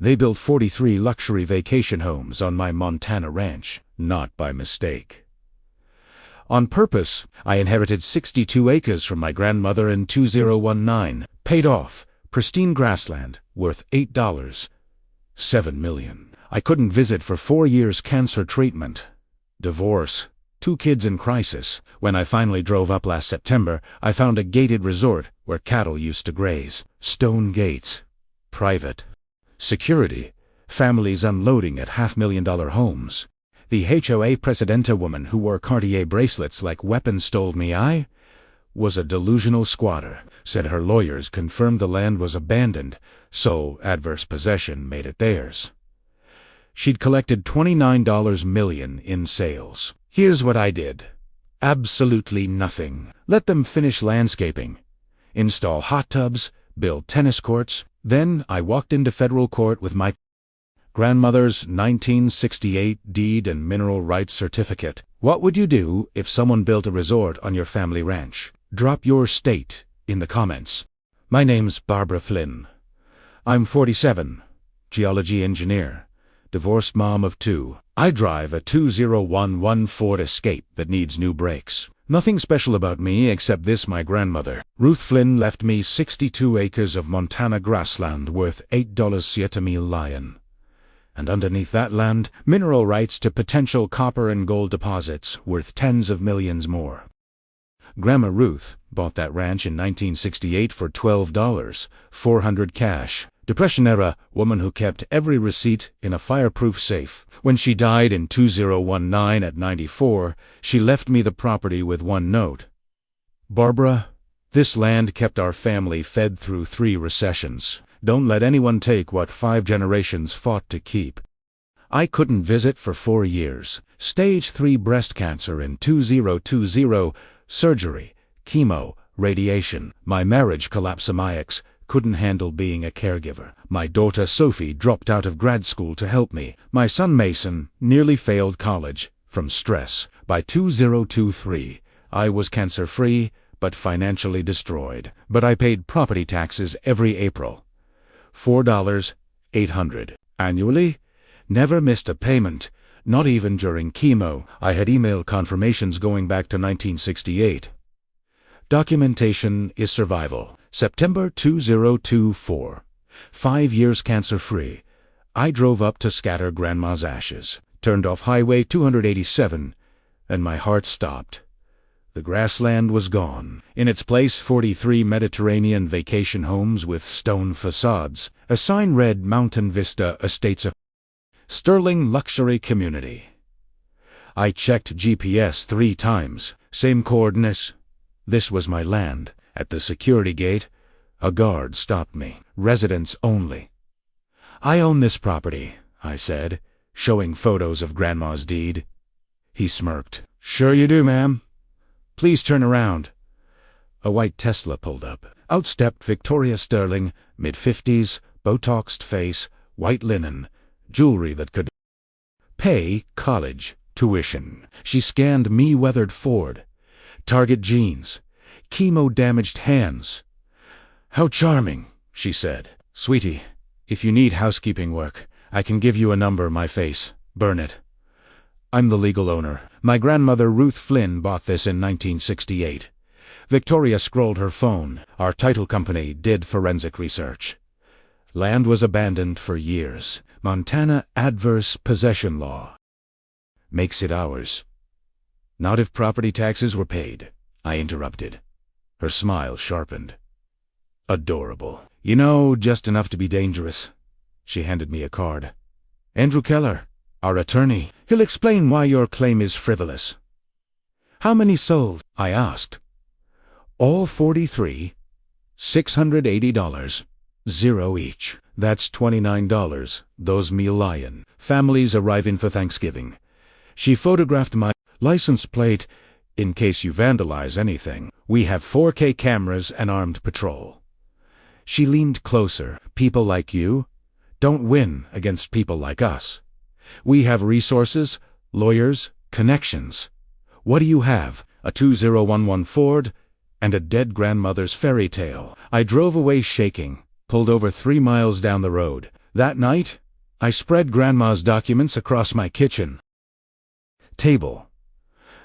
They built 43 luxury vacation homes on my Montana ranch, not by mistake. On purpose, I inherited 62 acres from my grandmother in 2019, paid off, pristine grassland, worth $8. $7 million. I couldn't visit for 4 years cancer treatment. Divorce. 2 kids in crisis. When I finally drove up last September, I found a gated resort where cattle used to graze. Stone gates. Private. Security. Families unloading at $500,000 homes. The HOA Presidenta woman who wore Cartier bracelets like weapons told me I was a delusional squatter. Said her lawyers confirmed the land was abandoned, so adverse possession made it theirs. She'd collected $29 million in sales. Here's what I did. Absolutely nothing. Let them finish landscaping. Install hot tubs, build tennis courts. Then I walked into federal court with my grandmother's 1968 deed and mineral rights certificate. What would you do if someone built a resort on your family ranch? Drop your state in the comments. My name's Barbara Flynn. I'm 47, geology engineer, divorced mom of 2. I drive a 2011 Ford Escape that needs new brakes. Nothing special about me except this: my grandmother, Ruth Flynn, left me 62 acres of Montana grassland worth $8 million. And underneath that land, mineral rights to potential copper and gold deposits worth tens of millions more. Grandma Ruth bought that ranch in 1968 for $12,400 cash. Depression-era woman who kept every receipt in a fireproof safe. When she died in 2019 at 94, she left me the property with one note. Barbara, this land kept our family fed through 3 recessions. Don't let anyone take what 5 generations fought to keep. I couldn't visit for 4 years. Stage 3 breast cancer in 2020. Surgery, chemo, radiation. My marriage collapsed. My ex couldn't handle being a caregiver. My daughter Sophie dropped out of grad school to help me. My son Mason nearly failed college from stress. By 2023, I was cancer-free but financially destroyed. But I paid property taxes every April. $4,800 annually. Never missed a payment, not even during chemo. I had email confirmations going back to 1968. Documentation is survival. September 2024. 5 years cancer-free. I drove up to scatter Grandma's ashes, turned off Highway 287, and my heart stopped. The grassland was gone. In its place, 43 Mediterranean vacation homes with stone facades. A sign read Mountain Vista Estates of Sterling Luxury Community. I checked GPS 3 times. Same coordinates. This was my land. At the security gate, a guard stopped me. Residents only. I own this property, I said, showing photos of Grandma's deed. He smirked. Sure you do, ma'am. Please turn around. A white Tesla pulled up. Out stepped Victoria Sterling, mid-50s, Botoxed face, white linen, jewelry that could pay college tuition. She scanned me. Weathered Ford, Target jeans, chemo-damaged hands. How charming, she said. Sweetie, if you need housekeeping work, I can give you a number. My face. Burn it. I'm the legal owner. My grandmother Ruth Flynn bought this in 1968. Victoria scrolled her phone. Our title company did forensic research. Land was abandoned for years. Montana adverse possession law makes it ours. Not if property taxes were paid, I interrupted. Her smile sharpened. Adorable. You know, just enough to be dangerous. She handed me a card. Andrew Keller, our attorney. He'll explain why your claim is frivolous. How many sold? I asked. All 43. $680. 0 each. That's $29. Those million. Families arriving for Thanksgiving. She photographed my license plate in case you vandalize anything. We have 4K cameras and armed patrol. She leaned closer. People like you don't win against people like us. We have resources, lawyers, connections. What do you have? A 2011 Ford and a dead grandmother's fairy tale. I drove away shaking, pulled over 3 miles down the road. That night, I spread Grandma's documents across my kitchen table.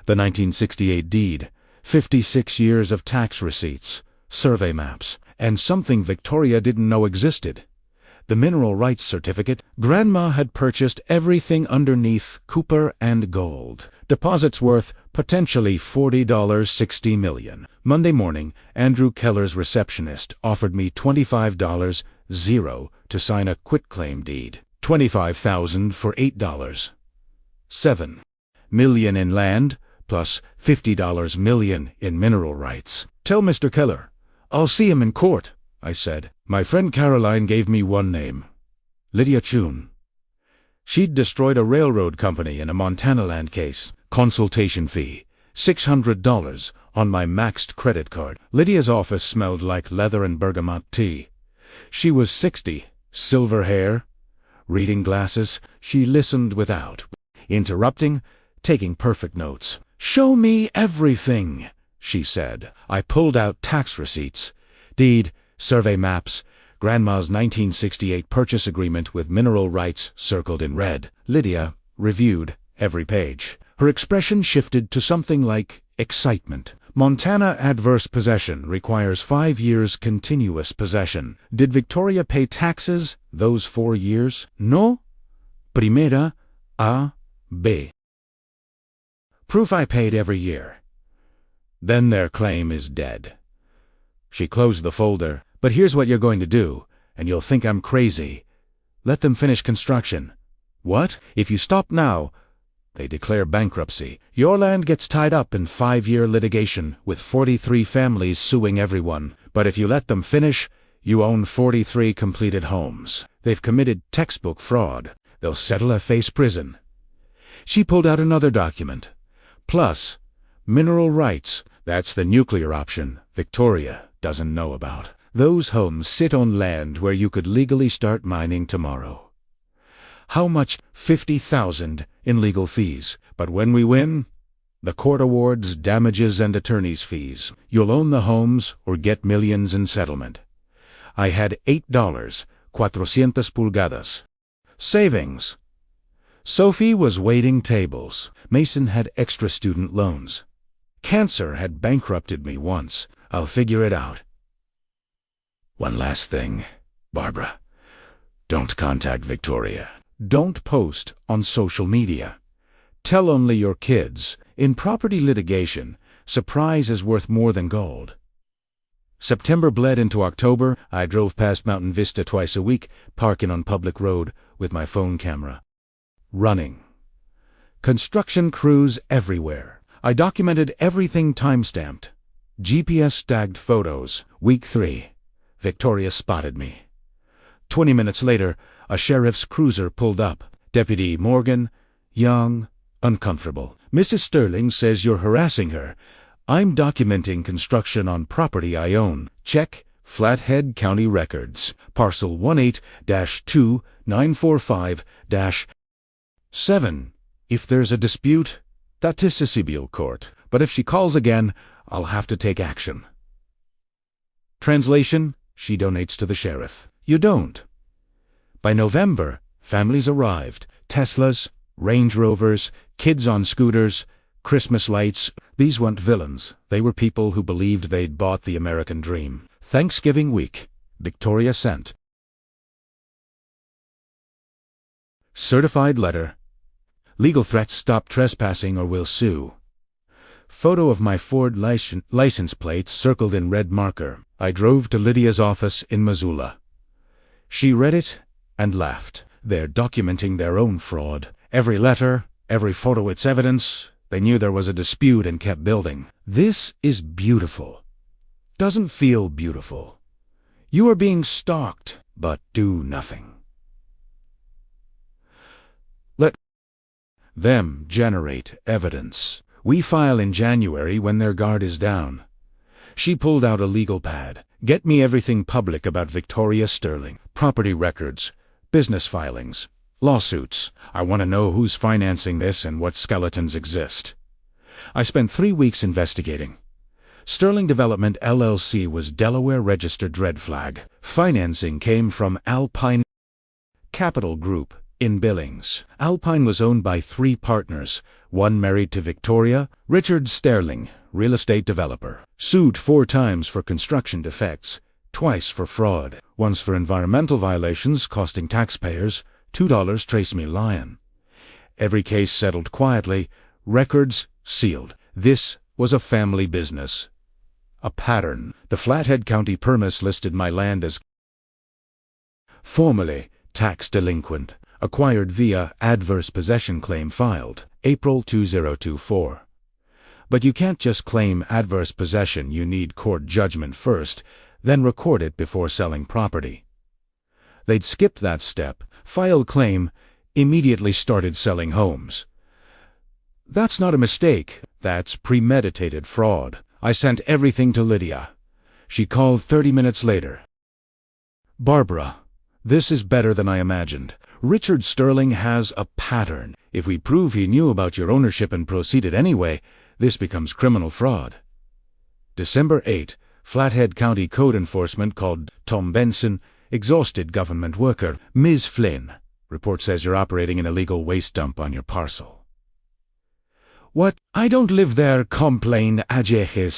The 1968 deed, 56 years of tax receipts, survey maps, and something Victoria didn't know existed. The mineral rights certificate. Grandma had purchased everything underneath Cooper and Gold. Deposits worth potentially $40, 60 million. Monday morning, Andrew Keller's receptionist offered me $25, zero, to sign a quitclaim deed. $25,000 for $8. 7 million in land, plus $50 million in mineral rights. Tell Mr. Keller. I'll see him in court, I said. My friend Caroline gave me one name. Lydia Chun. She'd destroyed a railroad company in a Montana land case. Consultation fee, $600 on my maxed credit card. Lydia's office smelled like leather and bergamot tea. She was 60, silver hair, reading glasses. She listened without interrupting, taking perfect notes. "Show me everything," she said. I pulled out tax receipts, deed, survey maps, Grandma's 1968 purchase agreement with mineral rights circled in red. Lydia reviewed every page. Her expression shifted to something like excitement. Montana adverse possession requires 5 years continuous possession. Did Victoria pay taxes those 4 years? No. Primera A, B. Proof I paid every year. Then their claim is dead. She closed the folder. But here's what you're going to do, and you'll think I'm crazy. Let them finish construction. What? If you stop now, they declare bankruptcy. Your land gets tied up in 5-year litigation with 43 families suing everyone. But if you let them finish, you own 43 completed homes. They've committed textbook fraud. They'll settle or face prison. She pulled out another document. Plus, mineral rights. That's the nuclear option Victoria doesn't know about. Those homes sit on land where you could legally start mining tomorrow. How much? $50,000 in legal fees. But when we win, the court awards damages and attorney's fees. You'll own the homes or get millions in settlement. I had $8, 400 pulgadas. Savings. Sophie was waiting tables. Mason had extra student loans. Cancer had bankrupted me once. I'll figure it out. One last thing, Barbara. Don't contact Victoria. Don't post on social media. Tell only your kids. In property litigation, surprise is worth more than gold. September bled into October. I drove past Mountain Vista twice a week, parking on public road with my phone camera. Running. Construction crews everywhere. I documented everything time-stamped. GPS-tagged photos. Week 3. Victoria spotted me. 20 minutes later, a sheriff's cruiser pulled up. Deputy Morgan, young, uncomfortable. "Mrs. Sterling says you're harassing her. I'm documenting construction on property I own. Check Flathead County Records. Parcel 18-2-945-7. If there's a dispute, that is a civil court. But if she calls again, I'll have to take action." Translation: she donates to the sheriff. You don't. By November, families arrived. Teslas, Range Rovers, kids on scooters, Christmas lights. These weren't villains. They were people who believed they'd bought the American dream. Thanksgiving week, Victoria sent. Certified letter. Legal threats: stop trespassing or we'll sue. Photo of my Ford license plate circled in red marker. I drove to Lydia's office in Missoula. She read it and laughed. They're documenting their own fraud. Every letter, every photo, it's evidence. They knew there was a dispute and kept building. This is beautiful. Doesn't feel beautiful. You are being stalked, but do nothing. Let them generate evidence. We file in January when their guard is down. She pulled out a legal pad. Get me everything public about Victoria Sterling. Property records, business filings, lawsuits. I want to know who's financing this and what skeletons exist. I spent 3 weeks investigating. Sterling Development LLC was Delaware registered red flag. Financing came from Alpine. Capital Group, in Billings. Alpine was owned by 3 partners, one married to Victoria. Richard Sterling, real estate developer, sued 4 times for construction defects, twice for fraud, once for environmental violations costing taxpayers $2. Trace me lion. Every case settled quietly, records sealed. This was a family business. A pattern. The Flathead County Permis listed my land as formerly tax delinquent, acquired via adverse possession claim filed April 2024. But you can't just claim adverse possession, you need court judgment first, then record it before selling property. They'd skipped that step, filed claim, immediately started selling homes. That's not a mistake, that's premeditated fraud. I sent everything to Lydia. She called 30 minutes later. Barbara, this is better than I imagined. Richard Sterling has a pattern. If we prove he knew about your ownership and proceeded anyway, this becomes criminal fraud. December 8, Flathead County Code Enforcement called Tom Benson, exhausted government worker. Ms. Flynn, report says you're operating an illegal waste dump on your parcel. What? I don't live there, complain Ajehes.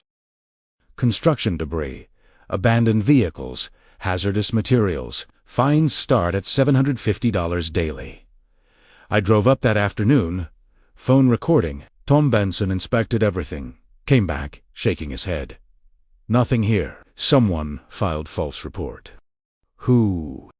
Construction debris, abandoned vehicles, hazardous materials. Fines start at $750 daily. I drove up that afternoon. Phone recording. Tom Benson inspected everything. Came back, shaking his head. Nothing here. Someone filed false report. Who?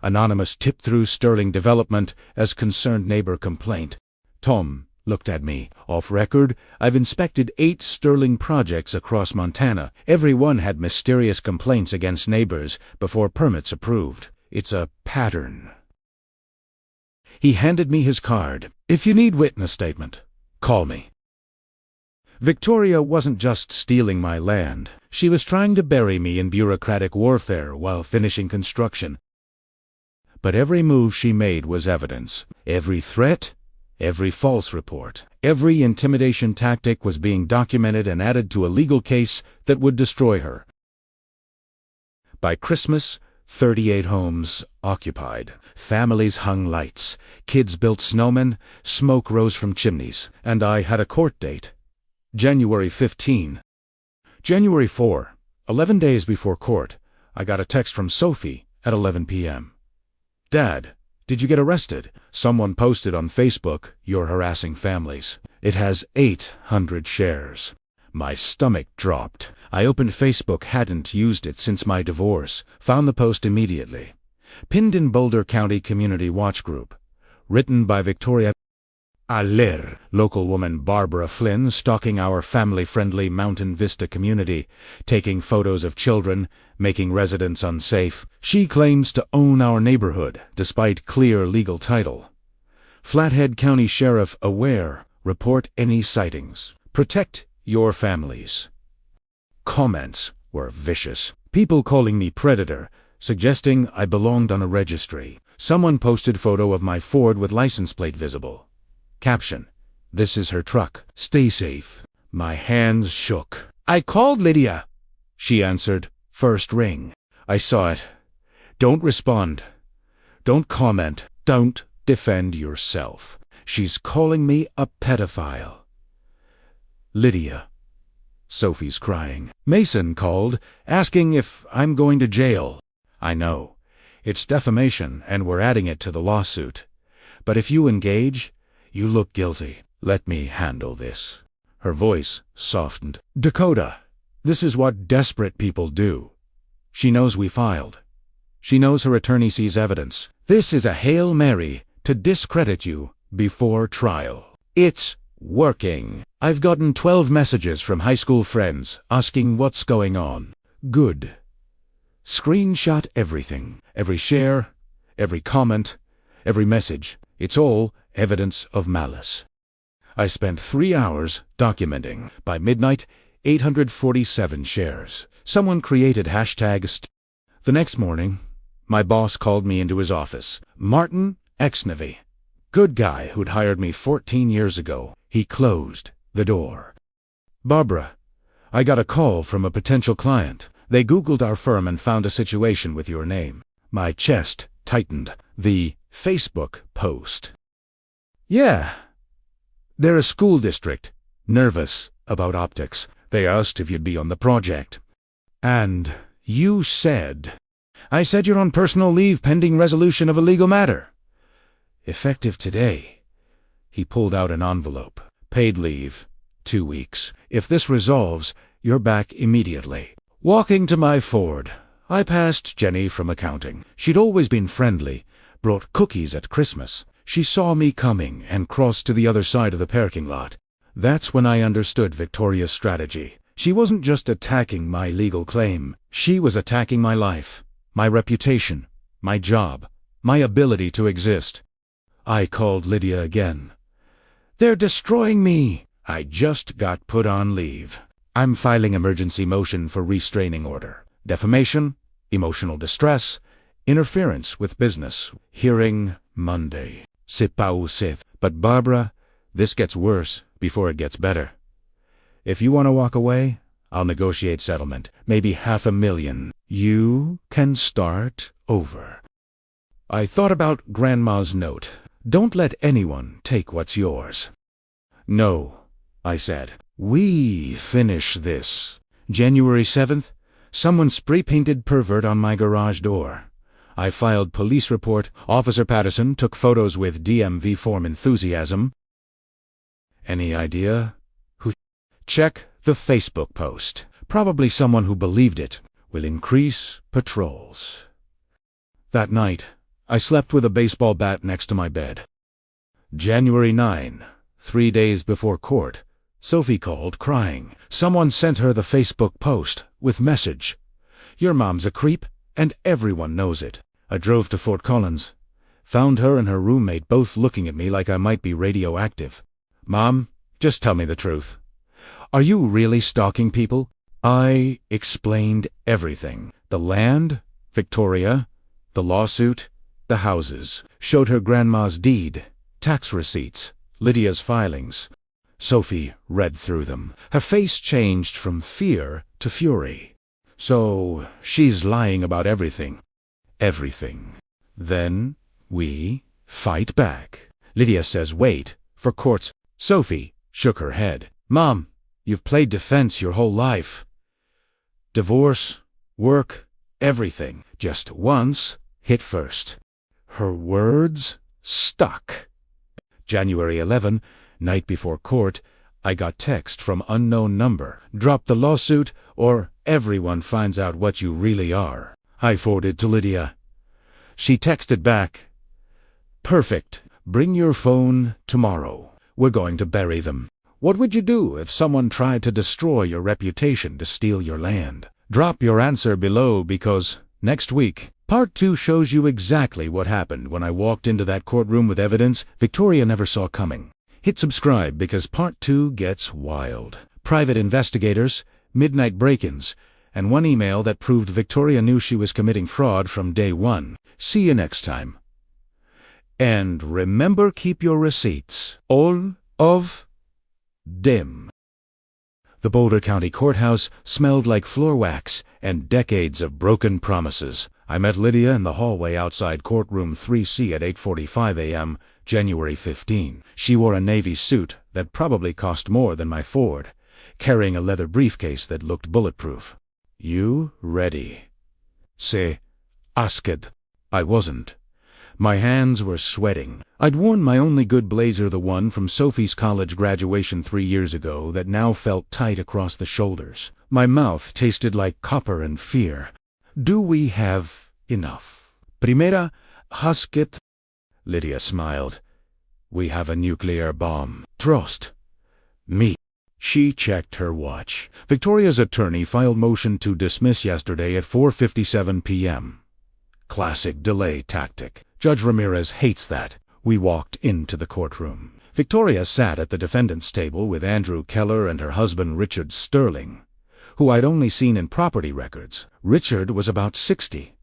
Anonymous tip through Sterling Development as concerned neighbor complaint. Tom looked at me. Off record, I've inspected 8 Sterling projects across Montana. Every one had mysterious complaints against neighbors before permits approved. It's a pattern. He handed me his card. If you need witness statement, call me. Victoria wasn't just stealing my land. She was trying to bury me in bureaucratic warfare while finishing construction. But every move she made was evidence. Every threat, every false report, every intimidation tactic was being documented and added to a legal case that would destroy her. By Christmas, 38 homes occupied. Families hung lights. Kids built snowmen. Smoke rose from chimneys. And I had a court date. January 15. January 4, 11 days before court, I got a text from Sophie at 11 p.m. Dad, did you get arrested? Someone posted on Facebook, you're harassing families. It has 800 shares. My stomach dropped. I opened Facebook, hadn't used it since my divorce. Found the post immediately. Pinned in Boulder County Community Watch Group. Written by Victoria Aller, local woman Barbara Flynn stalking our family-friendly Mountain Vista community, taking photos of children, making residents unsafe. She claims to own our neighborhood, despite clear legal title. Flathead County Sheriff aware, report any sightings. Protect your families. Comments were vicious. People calling me predator, suggesting I belonged on a registry. Someone posted photo of my Ford with license plate visible. Caption, this is her truck. Stay safe. My hands shook. I called Lydia. She answered, first ring. I saw it. Don't respond. Don't comment. Don't defend yourself. She's calling me a pedophile. Lydia. Sophie's crying. Mason called, asking if I'm going to jail. I know. It's defamation and we're adding it to the lawsuit. But if you engage, you look guilty. Let me handle this. Her voice softened. Dakota, this is what desperate people do. She knows we filed. She knows her attorney sees evidence. This is a Hail Mary to discredit you before trial. It's working. I've gotten 12 messages from high school friends asking what's going on. Good. Screenshot everything. Every share, every comment, every message. It's all evidence of malice. I spent 3 hours documenting. By midnight, 847 shares. Someone created hashtag. The next morning, my boss called me into his office. Martin Exnevy. Good guy who'd hired me 14 years ago. He closed the door. Barbara, I got a call from a potential client. They Googled our firm and found a situation with your name. My chest tightened. The Facebook post. Yeah. They're a school district. Nervous about optics. They asked if you'd be on the project. And you said... I said you're on personal leave pending resolution of a legal matter. Effective today. He pulled out an envelope. Paid leave. 2 weeks. If this resolves, you're back immediately. Walking to my Ford, I passed Jenny from accounting. She'd always been friendly, brought cookies at Christmas. She saw me coming and crossed to the other side of the parking lot. That's when I understood Victoria's strategy. She wasn't just attacking my legal claim. She was attacking my life, my reputation, my job, my ability to exist. I called Lydia again. They're destroying me. I just got put on leave. I'm filing emergency motion for restraining order. Defamation, emotional distress, interference with business. Hearing Monday. C'est pas aussi. But Barbara, this gets worse before it gets better. If you want to walk away, I'll negotiate settlement. Maybe $500,000. You can start over. I thought about Grandma's note. Don't let anyone take what's yours. No, I said. We finish this. January 7th, someone spray-painted pervert on my garage door. I filed police report. Officer Patterson took photos with DMV form enthusiasm. Any idea who? Check the Facebook post. Probably someone who believed it. Will increase patrols. That night, I slept with a baseball bat next to my bed. January 9, 3 days before court, Sophie called crying. Someone sent her the Facebook post with message. Your mom's a creep, and everyone knows it. I drove to Fort Collins. Found her and her roommate both looking at me like I might be radioactive. Mom, just tell me the truth. Are you really stalking people? I explained everything. The land, Victoria, the lawsuit, the houses. Showed her grandma's deed, tax receipts, Lydia's filings. Sophie read through them. Her face changed from fear to fury. So she's lying about everything. Everything. Then we fight back. Lydia says wait for courts. Sophie shook her head. Mom, you've played defense your whole life. Divorce, work, everything. Just once, hit first. Her words stuck. January 11, night before court, I got text from unknown number. Drop the lawsuit or everyone finds out what you really are. I forwarded to Lydia. She texted back. Perfect. Bring your phone tomorrow. We're going to bury them. What would you do if someone tried to destroy your reputation to steal your land? Drop your answer below because next week, Part 2 shows you exactly what happened when I walked into that courtroom with evidence Victoria never saw coming. Hit subscribe because Part 2 gets wild. Private investigators, midnight break-ins, and one email that proved Victoria knew she was committing fraud from day one. See you next time. And remember, keep your receipts. All of them. The Boulder County Courthouse smelled like floor wax and decades of broken promises. I met Lydia in the hallway outside courtroom 3C at 8:45 a.m., January 15. She wore a navy suit that probably cost more than my Ford, carrying a leather briefcase that looked bulletproof. You ready? Say, asked. I wasn't. My hands were sweating. I'd worn my only good blazer, the one from Sophie's college graduation 3 years ago, that now felt tight across the shoulders. My mouth tasted like copper and fear. Do we have enough? Primera, Husket. Lydia smiled. We have a nuclear bomb. Trust me. She checked her watch. Victoria's attorney filed motion to dismiss yesterday at 4:57 p.m. Classic delay tactic. Judge Ramirez hates that. We walked into the courtroom. Victoria sat at the defendant's table with Andrew Keller and her husband Richard Sterling, who I'd only seen in property records. Richard was about 60.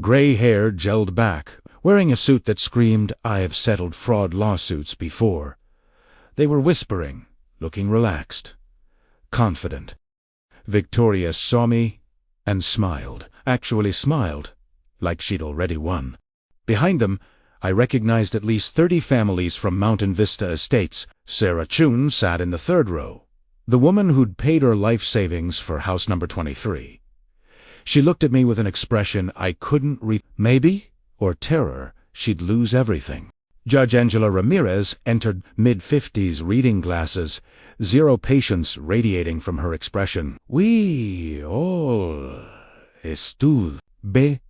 Gray hair gelled back, wearing a suit that screamed, I've settled fraud lawsuits before. They were whispering, looking relaxed, confident. Victoria saw me and smiled. Actually smiled, like she'd already won. Behind them, I recognized at least 30 families from Mountain Vista Estates. Sarah Chun sat in the third row, the woman who'd paid her life savings for house number 23. She looked at me with an expression I couldn't read. Maybe, or terror, she'd lose everything. Judge Angela Ramirez entered, mid-50s, reading glasses, zero patience radiating from her expression. We all estud be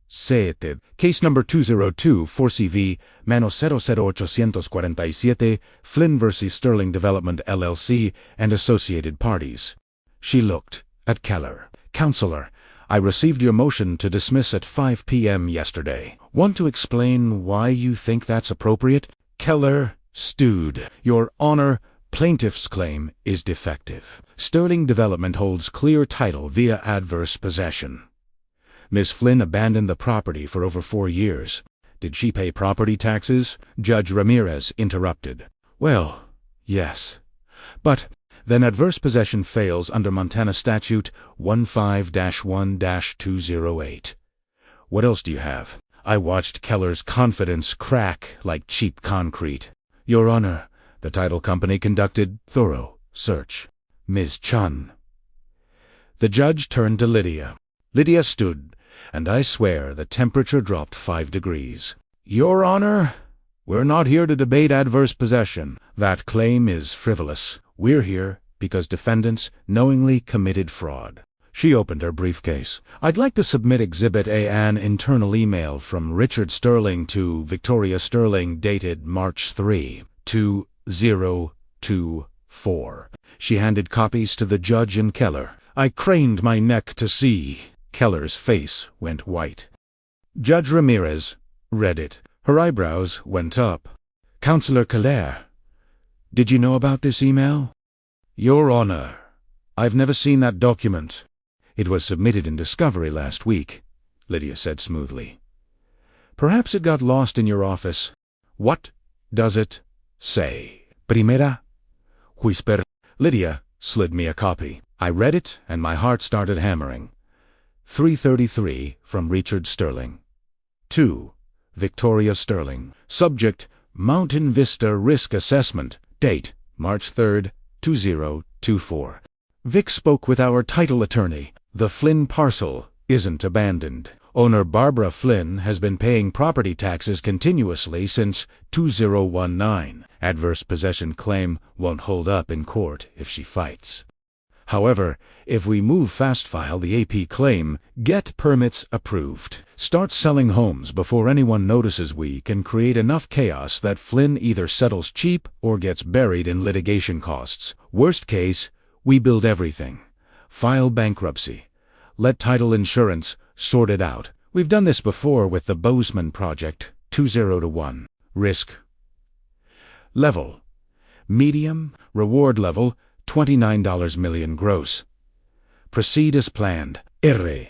seated. Case number 202-4CV, Mano 00847, Flynn vs. Sterling Development LLC and associated parties. She looked at Keller. Counselor, I received your motion to dismiss at 5 p.m. yesterday. Want to explain why you think that's appropriate? Keller stewed. Your Honor, plaintiff's claim is defective. Sterling Development holds clear title via adverse possession. Ms. Flynn abandoned the property for over 4 years. Did she pay property taxes? Judge Ramirez interrupted. Well, yes. But then adverse possession fails under Montana Statute 15-1-208. What else do you have? I watched Keller's confidence crack like cheap concrete. Your Honor, the title company conducted thorough search. Ms. Chun. The judge turned to Lydia. Lydia stood, and I swear the temperature dropped 5 degrees. Your Honor, we're not here to debate adverse possession. That claim is frivolous. We're here because defendants knowingly committed fraud. She opened her briefcase. I'd like to submit Exhibit A, an internal email from Richard Sterling to Victoria Sterling dated March 3, 2024. She handed copies to the judge and Keller. I craned my neck to see. Keller's face went white. Judge Ramirez read it. Her eyebrows went up. Counselor Keller, did you know about this email? Your Honor, I've never seen that document. It was submitted in discovery last week, Lydia said smoothly. Perhaps it got lost in your office. What does it say? Primera whisper. Lydia slid me a copy. I read it, and my heart started hammering. 333 from Richard Sterling. 2. Victoria Sterling. Subject, Mountain Vista Risk Assessment. Date, March 3, 2024. Vic spoke with our title attorney. The Flynn parcel isn't abandoned. Owner Barbara Flynn has been paying property taxes continuously since 2019. Adverse possession claim won't hold up in court if she fights. However, if we move fast file the AP claim, get permits approved, start selling homes before anyone notices, we can create enough chaos that Flynn either settles cheap or gets buried in litigation costs. Worst case, we build everything. File bankruptcy. Let title insurance sort it out. We've done this before with the Bozeman project. 20-1. Risk level. Medium. Reward level. $29 million gross. Proceed as planned. R.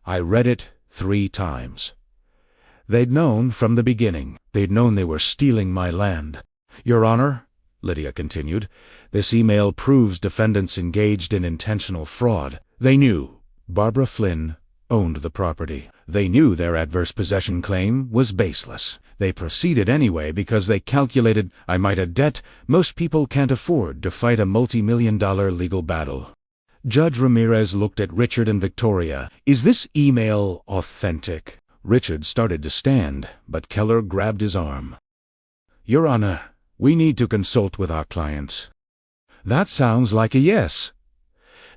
I read it 3 times. They'd known from the beginning. They'd known they were stealing my land. Your Honor, Lydia continued, this email proves defendants engaged in intentional fraud. They knew Barbara Flynn owned the property. They knew their adverse possession claim was baseless. They proceeded anyway because they calculated I might a debt most people can't afford to fight a multi-million-dollar legal battle. Judge Ramirez looked at Richard and Victoria. Is this email authentic? Richard started to stand, but Keller grabbed his arm. Your Honor, we need to consult with our clients. That sounds like a yes.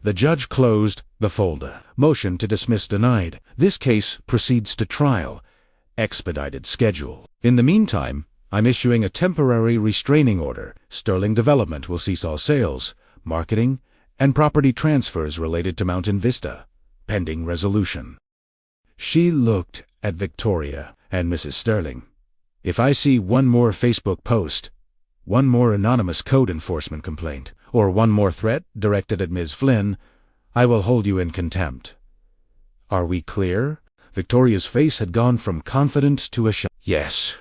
The judge closed the folder. Motion to dismiss denied. This case proceeds to trial. Expedited schedule. In the meantime, I'm issuing a temporary restraining order. Sterling Development will cease all sales, marketing, and property transfers related to Mountain Vista, pending resolution. She looked at Victoria and Mrs. Sterling. If I see one more Facebook post, one more anonymous code enforcement complaint, or one more threat directed at Ms. Flynn, I will hold you in contempt. Are we clear? Victoria's face had gone from confident to a Yes,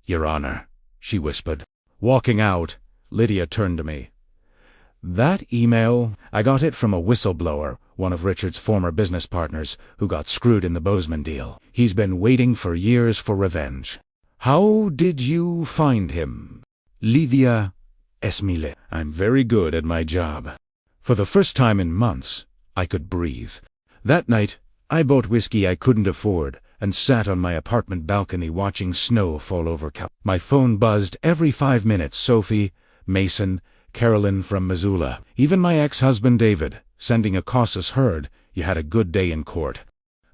Your Honor, she whispered. Walking out, Lydia turned to me. That email, I got it from a whistleblower, one of Richard's former business partners who got screwed in the Bozeman deal. He's been waiting for years for revenge. How did you find him? Lydia Esmile. I'm very good at my job. For the first time in months, I could breathe. That night, I bought whiskey I couldn't afford and sat on my apartment balcony watching snow fall over My phone buzzed every 5 minutes. Sophie, Mason, Carolyn from Missoula. Even my ex-husband David, sending a cautious herd, "You had a good day in court."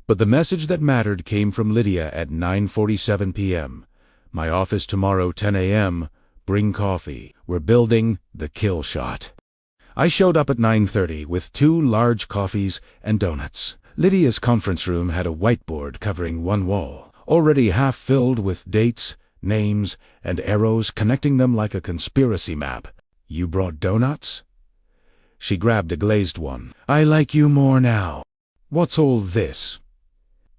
But the message that mattered came from Lydia at 9:47 p.m. My office tomorrow 10 a.m. Bring coffee. We're building the kill shot. I showed up at 9:30 with 2 large coffees and donuts. Lydia's conference room had a whiteboard covering one wall, already half filled with dates, names, and arrows connecting them like a conspiracy map. You brought donuts? She grabbed a glazed one. I like you more now. What's all this?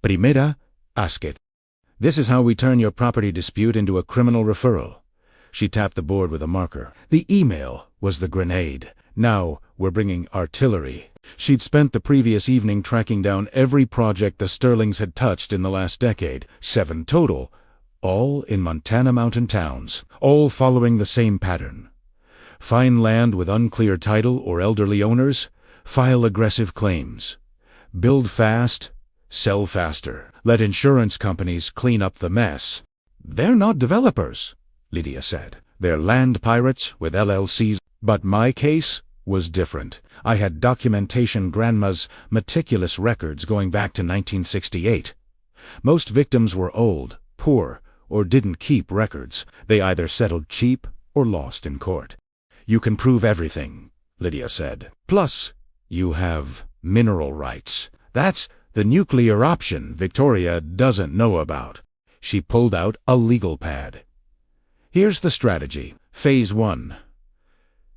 Primera, ask it. This is how we turn your property dispute into a criminal referral. She tapped the board with a marker. The email was the grenade. Now we're bringing artillery. She'd spent the previous evening tracking down every project the Sterlings had touched in the last decade, 7 total, all in Montana mountain towns, all following the same pattern. Find land with unclear title or elderly owners, file aggressive claims. Build fast, sell faster. Let insurance companies clean up the mess. They're not developers, Lydia said. They're land pirates with LLCs. But my case was different. I had documentation, grandma's meticulous records going back to 1968. Most victims were old, poor, or didn't keep records. They either settled cheap or lost in court. You can prove everything, Lydia said. Plus, you have mineral rights. That's the nuclear option Victoria doesn't know about. She pulled out a legal pad. Here's the strategy. Phase 1.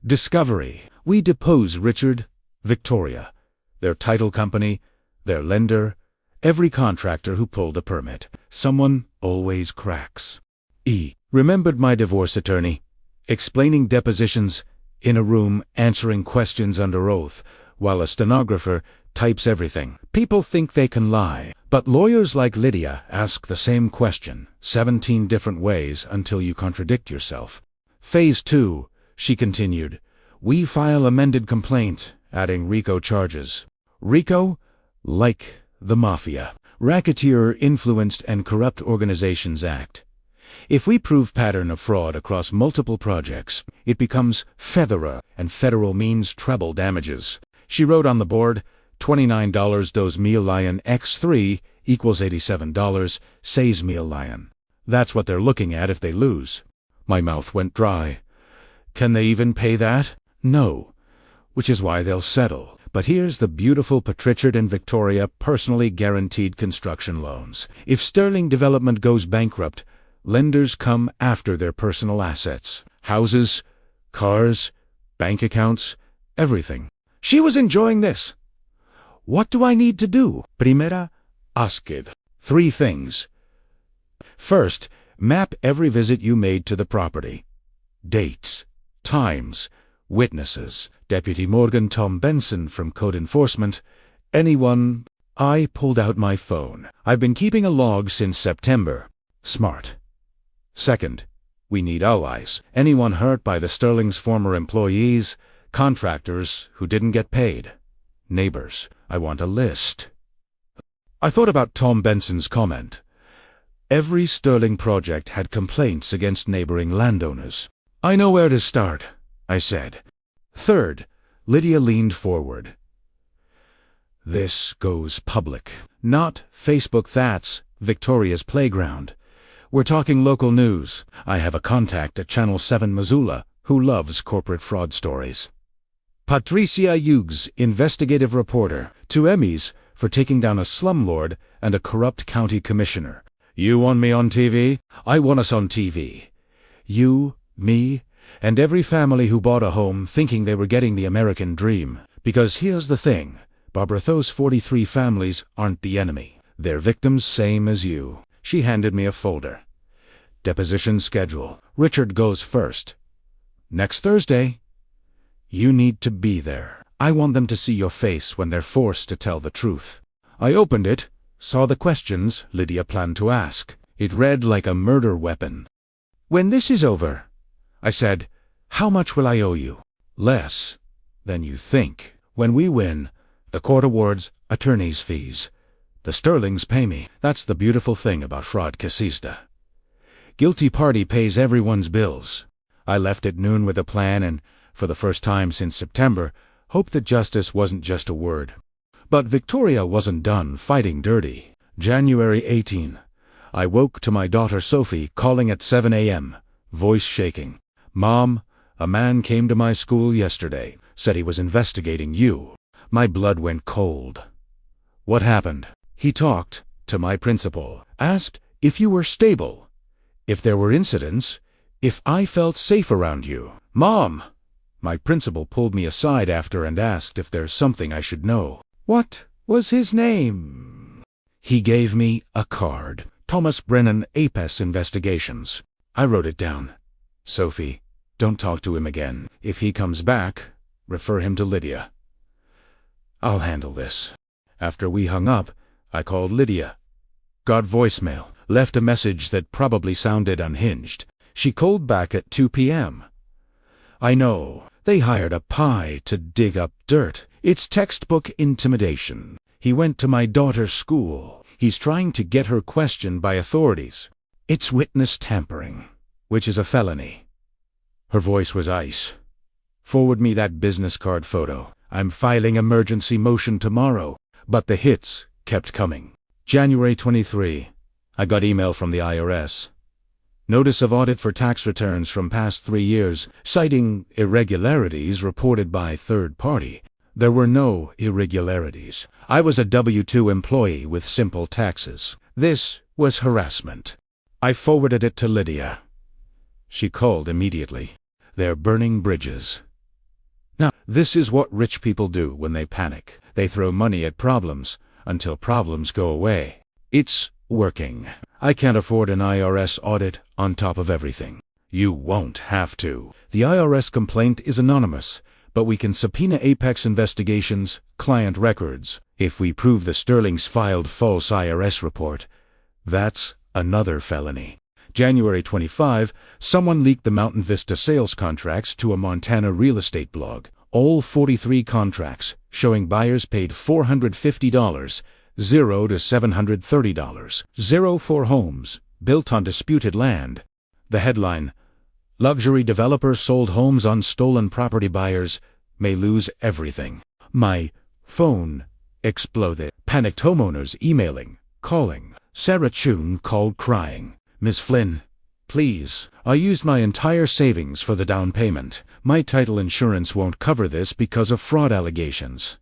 Discovery. We depose Richard, Victoria, their title company, their lender, every contractor who pulled a permit. Someone always cracks. E. Remembered my divorce attorney, explaining depositions in a room, answering questions under oath, while a stenographer types everything. People think they can lie, but lawyers like Lydia ask the same question 17 different ways until you contradict yourself. Phase 2, she continued. We file amended complaint, adding RICO charges. RICO? Like the Mafia. Racketeer Influenced and Corrupt Organizations Act. If we prove pattern of fraud across multiple projects, it becomes federal, and federal means treble damages. She wrote on the board, $29 $2 million x3 equals $87 $6 million. That's what they're looking at if they lose. My mouth went dry. Can they even pay that? No. Which is why they'll settle. But here's the beautiful Patrichard and Victoria personally guaranteed construction loans. If Sterling Development goes bankrupt, lenders come after their personal assets. Houses, cars, bank accounts, everything. She was enjoying this. What do I need to do? Primera, ask it. 3 things. First, map every visit you made to the property. Dates, times, witnesses. Deputy Morgan Tom Benson from Code Enforcement. Anyone? I pulled out my phone. I've been keeping a log since September. Smart. Second, we need allies. Anyone hurt by the Sterling's former employees, contractors who didn't get paid. Neighbors. I want a list. I thought about Tom Benson's comment. Every Sterling project had complaints against neighboring landowners. I know where to start, I said. Third, Lydia leaned forward. This goes public. Not Facebook. That's Victoria's playground. We're talking local news. I have a contact at Channel 7 Missoula who loves corporate fraud stories. Patricia Hughes, investigative reporter. 2 Emmys for taking down a slumlord and a corrupt county commissioner. You want me on TV? I want us on TV. You, me, and every family who bought a home thinking they were getting the American dream. Because here's the thing, Barbara, those 43 families aren't the enemy. They're victims same as you. She handed me a folder. Deposition schedule. Richard goes first. Next Thursday. You need to be there. I want them to see your face when they're forced to tell the truth. I opened it, saw the questions Lydia planned to ask. It read like a murder weapon. "When this is over," I said, "how much will I owe you?" "Less than you think. When we win, the court awards attorney's fees. The sterlings pay me. That's the beautiful thing about fraud casista. Guilty party pays everyone's bills." I left at noon with a plan and, for the first time since September, hoped that justice wasn't just a word. But Victoria wasn't done fighting dirty. January 18. I woke to my daughter Sophie calling at 7 a.m., voice shaking. "Mom, a man came to my school yesterday, said he was investigating you." My blood went cold. "What happened?" "He talked to my principal, asked if you were stable, if there were incidents, if I felt safe around you." "Mom!" My principal pulled me aside after and asked if there's something I should know. "What was his name?" He gave me a card. Thomas Brennan, APES Investigations. I wrote it down. "Sophie, don't talk to him again. If he comes back, refer him to Lydia. I'll handle this." After we hung up, I called Lydia. Got voicemail, left a message that probably sounded unhinged. She called back at 2 p.m. "I know. They hired a pie to dig up dirt. It's textbook intimidation. He went to my daughter's school. He's trying to get her questioned by authorities. It's witness tampering, which is a felony." Her voice was ice. "Forward me that business card photo. I'm filing emergency motion tomorrow." But the hits kept coming. January 23. I got email from the IRS. Notice of audit for tax returns from past 3 years, citing irregularities reported by third party. There were no irregularities. I was a W-2 employee with simple taxes. This was harassment. I forwarded it to Lydia. She called immediately. "They're burning bridges." Now, this is what rich people do when they panic. They throw money at problems until problems go away. It's working. I can't afford an IRS audit on top of everything. You won't have to. The IRS complaint is anonymous, but we can subpoena Apex Investigations' client records. If we prove the Sterlings filed false IRS report, that's another felony. January 25, someone leaked the Mountain Vista sales contracts to a Montana real estate blog. All 43 contracts, showing buyers paid $450, $0 to $730, $0 for homes built on disputed land. The headline: "Luxury developer sold homes on stolen property, buyers may lose everything." My phone exploded. Panicked homeowners emailing, calling. Sarah Chun called crying. "Ms. Flynn, please. I used my entire savings for the down payment. My title insurance won't cover this because of fraud allegations.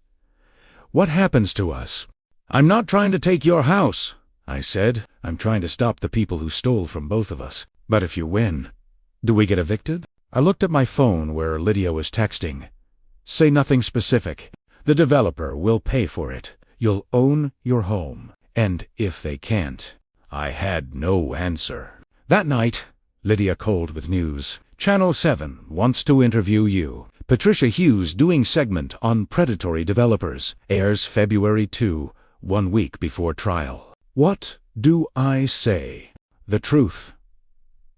What happens to us?" "I'm not trying to take your house," I said. "I'm trying to stop the people who stole from both of us." "But if you win, do we get evicted?" I looked at my phone where Lydia was texting. "Say nothing specific. The developer will pay for it. You'll own your home. And if they can't." I had no answer. That night, Lydia called with news. "Channel 7 wants to interview you. Patricia Hughes doing segment on predatory developers. Airs February 2, 1 week before trial." What do I say? The truth.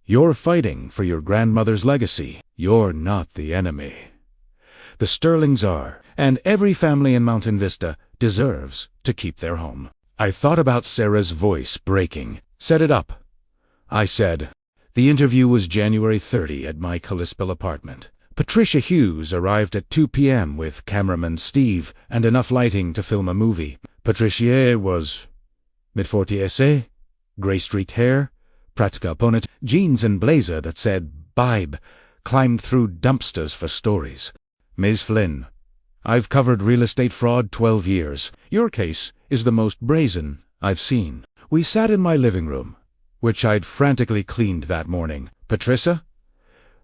You're fighting for your grandmother's legacy. You're not the enemy. The Sterlings are, and every family in Mountain Vista deserves to keep their home. I thought about Sarah's voice breaking. "Set it up," I said. The interview was January 30 at my Kalispell apartment. Patricia Hughes arrived at 2 p.m. with cameraman Steve and enough lighting to film a movie. Patricia was mid-40s, gray streaked hair, practica ponytail, jeans and blazer that said "Bibe," climbed through dumpsters for stories. "Ms. Flynn, I've covered real estate fraud 12 years. Your case is the most brazen I've seen." We sat in my living room, which I'd frantically cleaned that morning. "Patricia?"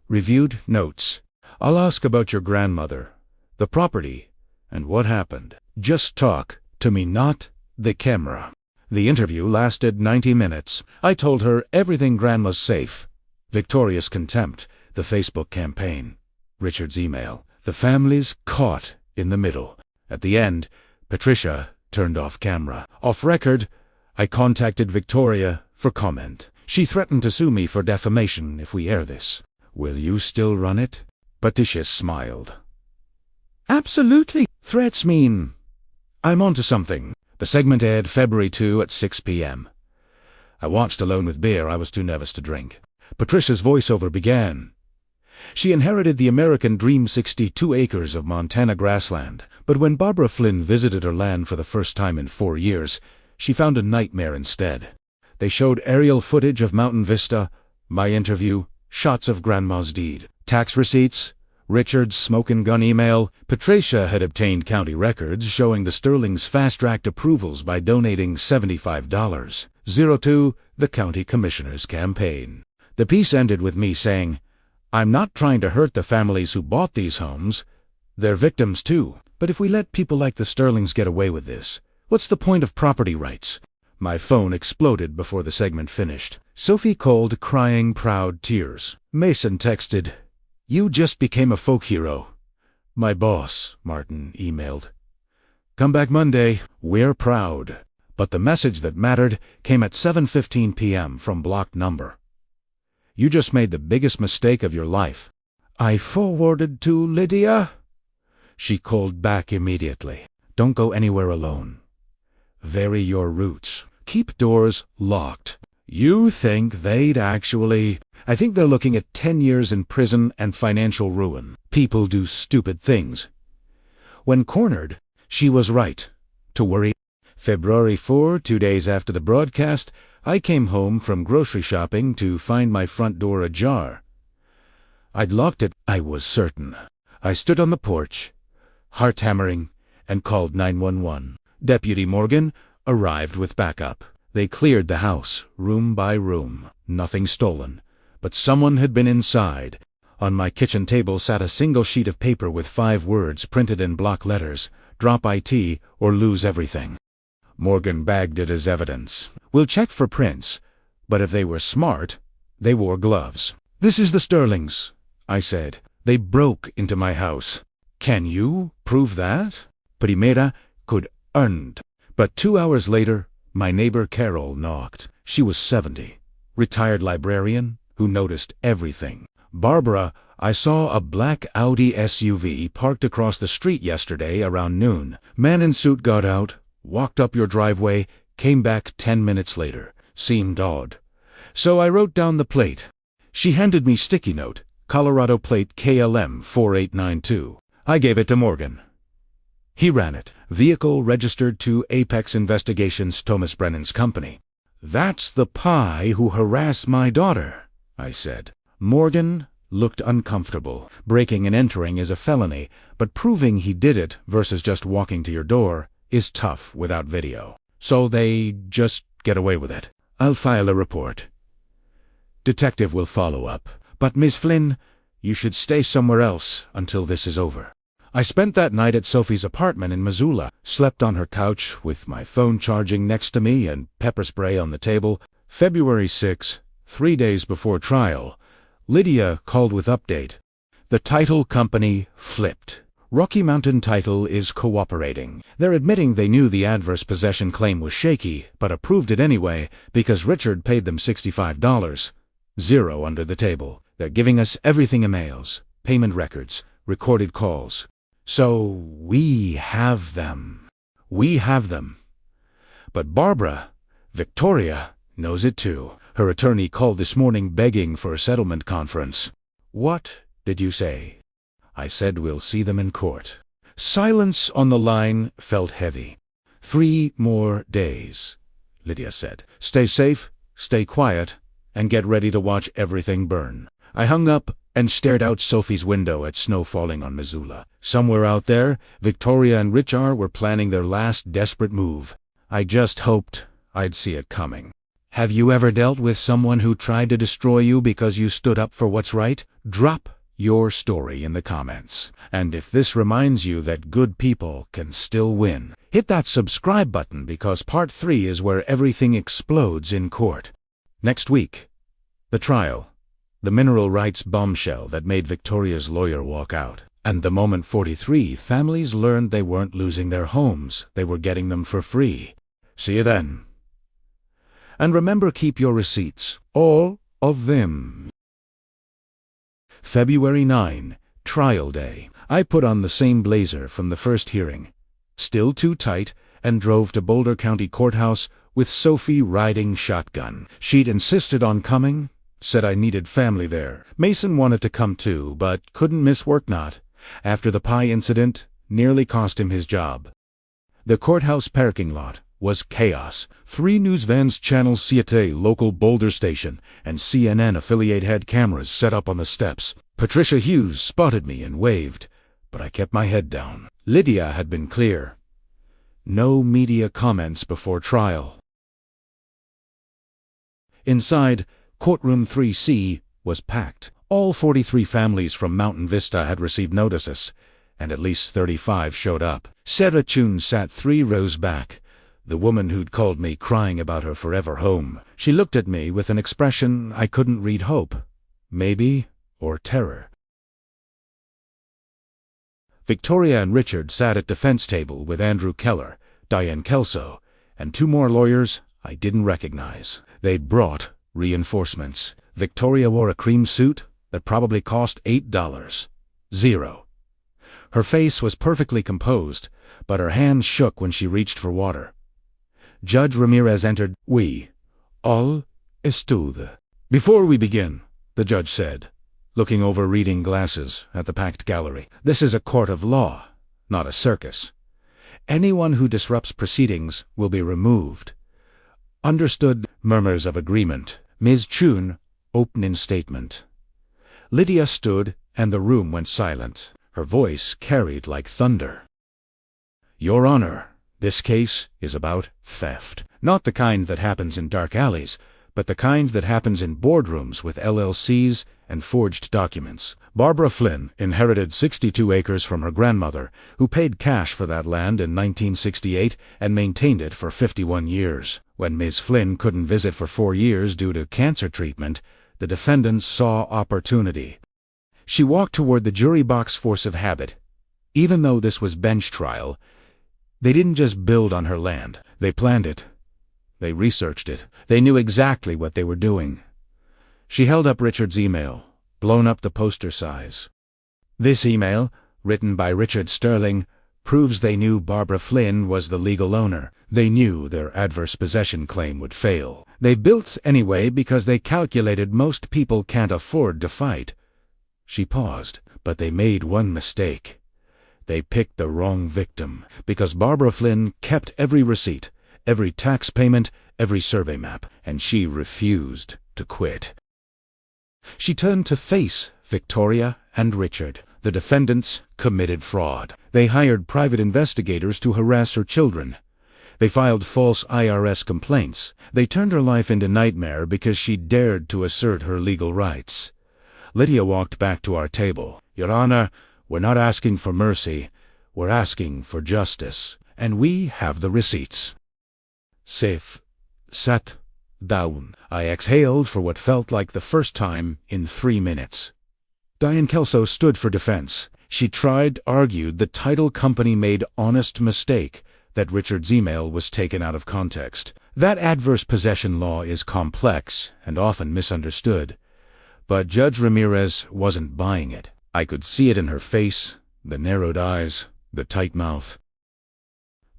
Reviewed notes. "I'll ask about your grandmother, the property, and what happened. Just talk to me, not the camera." The interview lasted 90 minutes. I told her everything. Grandma's safe. Victoria's contempt. The Facebook campaign. Richard's email. The family's caught in the middle. At the end, Patricia turned off camera. Off record, I contacted Victoria for comment. She threatened to sue me for defamation if we air this. Will you still run it? Patricia smiled. Absolutely. Threats mean I'm onto something. The segment aired February 2 at 6 p.m. I watched alone with beer. I was too nervous to drink. Patricia's voiceover began. She inherited the American dream 62 acres of Montana grassland, but when Barbara Flynn visited her land for the first time in 4 years, she found a nightmare instead. They showed aerial footage of mountain vista, my interview, shots of Grandma's deed, tax receipts, Richard's smoke and gun email. Patricia had obtained county records showing the Sterlings fast-tracked approvals by donating $75. 02, the county commissioner's campaign. The piece ended with me saying, I'm not trying to hurt the families who bought these homes. They're victims too. But if we let people like the Sterlings get away with this, what's the point of property rights? My phone exploded before the segment finished. Sophie called, crying proud tears. Mason texted, You just became a folk hero. My boss, Martin, emailed, Come back Monday, we're proud. But the message that mattered came at 7:15 p.m. from blocked number. You just made the biggest mistake of your life. I forwarded to Lydia. She called back immediately. Don't go anywhere alone. Vary your routes. Keep doors locked. You think they'd actually... I think they're looking at 10 years in prison and financial ruin. People do stupid things. When cornered, she was right to worry. February 4, 2 days after the broadcast, I came home from grocery shopping to find my front door ajar. I'd locked it, I was certain. I stood on the porch, heart hammering, and called 911. Deputy Morgan arrived with backup. They cleared the house, room by room. Nothing stolen, but someone had been inside. On my kitchen table sat a single sheet of paper with 5 words printed in block letters: drop IT or lose everything. Morgan bagged it as evidence. We'll check for prints, but if they were smart, they wore gloves. This is the Sterlings, I said. They broke into my house. Can you prove that? Primera could earned. But 2 hours later, my neighbor Carol knocked. She was 70, retired librarian who noticed everything. Barbara, I saw a black Audi SUV parked across the street yesterday around noon. Man in suit got out, walked up your driveway, came back 10 minutes later. Seemed odd. So I wrote down the plate. She handed me sticky note, Colorado plate KLM 4892. I gave it to Morgan. He ran it. Vehicle registered to Apex Investigations, Thomas Brennan's company. That's the pie who harassed my daughter, I said. Morgan looked uncomfortable. Breaking and entering is a felony, but proving he did it versus just walking to your door is tough without video. So they just get away with it. I'll file a report. Detective will follow up. But Miss Flynn, you should stay somewhere else until this is over. I spent that night at Sophie's apartment in Missoula, slept on her couch with my phone charging next to me and pepper spray on the table. February 6, 3 days before trial, Lydia called with update. The title company flipped. Rocky Mountain Title is cooperating. They're admitting they knew the adverse possession claim was shaky, but approved it anyway because Richard paid them $65. Zero under the table. They're giving us everything: emails, payment records, recorded calls. So we have them. We have them. But Barbara, Victoria, knows it too. Her attorney called this morning begging for a settlement conference. What did you say? I said we'll see them in court. Silence on the line felt heavy. 3 more days, Lydia said. Stay safe, stay quiet, and get ready to watch everything burn. I hung up and stared out Sophie's window at snow falling on Missoula. Somewhere out there, Victoria and Richard were planning their last desperate move. I just hoped I'd see it coming. Have you ever dealt with someone who tried to destroy you because you stood up for what's right? Drop your story in the comments. And if this reminds you that good people can still win, hit that subscribe button because part 3 is where everything explodes in court. Next week, the trial. The mineral rights bombshell that made Victoria's lawyer walk out. And the moment 43 families learned they weren't losing their homes, they were getting them for free. See you then. And remember, keep your receipts. All of them. February 9, trial day. I put on the same blazer from the first hearing, still too tight, and drove to Boulder County Courthouse with Sophie riding shotgun. She'd insisted on coming, said I needed family there. Mason wanted to come too, but couldn't miss work not. After the pie incident, nearly cost him his job. The courthouse parking lot was chaos. 3 news vans, Channel 7 local Boulder station, and CNN affiliate had cameras set up on the steps. Patricia Hughes spotted me and waved, but I kept my head down. Lydia had been clear. No media comments before trial. Inside, courtroom 3C was packed. All 43 families from Mountain Vista had received notices, and at least 35 showed up. Sarah Chun sat 3 rows back, the woman who'd called me crying about her forever home. She looked at me with an expression I couldn't read: hope, maybe, or terror. Victoria and Richard sat at defense table with Andrew Keller, Diane Kelso, and 2 more lawyers I didn't recognize. They'd brought reinforcements. Victoria wore a cream suit that probably cost $8. Her face was perfectly composed, but her hands shook when she reached for water. Judge Ramirez entered. "We all estude." "Before we begin," the judge said, looking over reading glasses at the packed gallery, "this is a court of law, not a circus. Anyone who disrupts proceedings will be removed." "Understood." Murmurs of agreement. Ms. Chun, opening statement. Lydia stood, and the room went silent. Her voice carried like thunder. "Your Honor, this case is about theft. Not the kind that happens in dark alleys, but the kind that happens in boardrooms with LLCs and forged documents. Barbara Flynn inherited 62 acres from her grandmother, who paid cash for that land in 1968 and maintained it for 51 years. When Ms. Flynn couldn't visit for 4 years due to cancer treatment, the defendants saw opportunity. She walked toward the jury box, force of habit. Even though this was bench trial, they didn't just build on her land. They planned it. They researched it. They knew exactly what they were doing. She held up Richard's email, blown up to poster size. "This email, written by Richard Sterling, proves they knew Barbara Flynn was the legal owner. They knew their adverse possession claim would fail. They built anyway because they calculated most people can't afford to fight." She paused, but they made one mistake. They picked the wrong victim, because Barbara Flynn kept every receipt, every tax payment, every survey map, and she refused to quit. She turned to face Victoria and Richard. The defendants committed fraud. They hired private investigators to harass her children. They filed false IRS complaints. They turned her life into nightmare because she dared to assert her legal rights. Lydia walked back to our table. "Your Honor, we're not asking for mercy. We're asking for justice. And we have the receipts." Safe. Sat down. I exhaled for what felt like the first time in 3 minutes. Diane Kelso stood for defense. She argued the title company made honest mistake, that Richard's email was taken out of context. That adverse possession law is complex and often misunderstood. But Judge Ramirez wasn't buying it. I could see it in her face, the narrowed eyes, the tight mouth.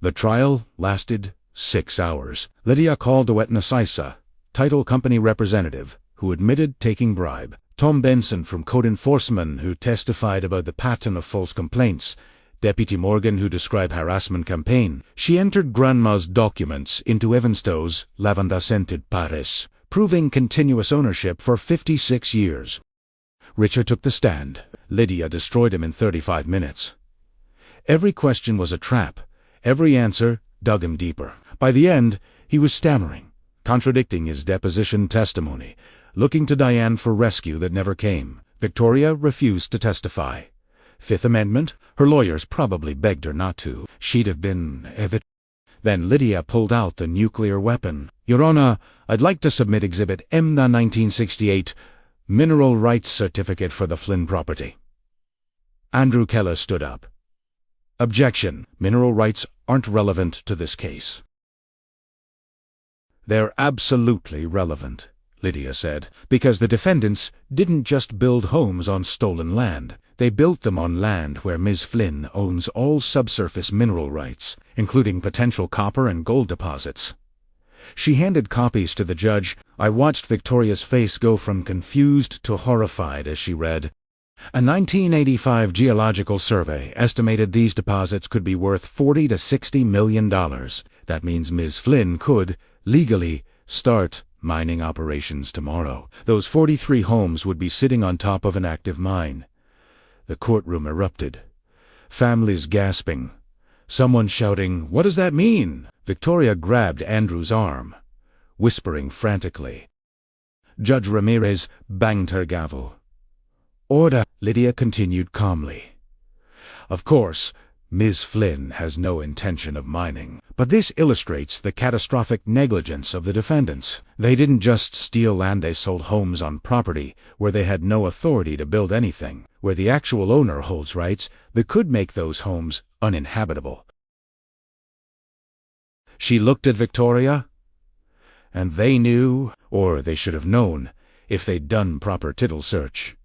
The trial lasted 6 hours. Lydia called Oetna Sisa, title company representative, who admitted taking bribe. Tom Benson from Code Enforcement, who testified about the pattern of false complaints. Deputy Morgan, who described harassment campaign. She entered Grandma's documents into Evansto's lavanda-scented Paris, proving continuous ownership for 56 years. Richard took the stand. Lydia destroyed him in 35 minutes. Every question was a trap. Every answer dug him deeper. By the end, he was stammering, contradicting his deposition testimony, looking to Diane for rescue that never came. Victoria refused to testify. Fifth Amendment? Her lawyers probably begged her not to. She'd have been Then Lydia pulled out the nuclear weapon. "Your Honor, I'd like to submit Exhibit M, the 1968 Mineral Rights Certificate for the Flynn property." Andrew Keller stood up. Objection. Mineral rights aren't relevant to this case. They're absolutely relevant, Lydia said, because the defendants didn't just build homes on stolen land. They built them on land where Ms. Flynn owns all subsurface mineral rights, including potential copper and gold deposits. She handed copies to the judge. I watched Victoria's face go from confused to horrified as she read. A 1985 geological survey estimated these deposits could be worth $40 to $60 million. That means Ms. Flynn could, legally, start mining operations tomorrow. Those 43 homes would be sitting on top of an active mine. The courtroom erupted. Families gasping. Someone shouting, "What does that mean?" Victoria grabbed Andrew's arm, whispering frantically. Judge Ramirez banged her gavel. "Order," Lydia continued calmly. "Of course, Ms. Flynn has no intention of mining, but this illustrates the catastrophic negligence of the defendants. They didn't just steal land, they sold homes on property where they had no authority to build anything, where the actual owner holds rights that could make those homes uninhabitable." She looked at Victoria, and they knew, or they should have known, if they'd done proper tittle search.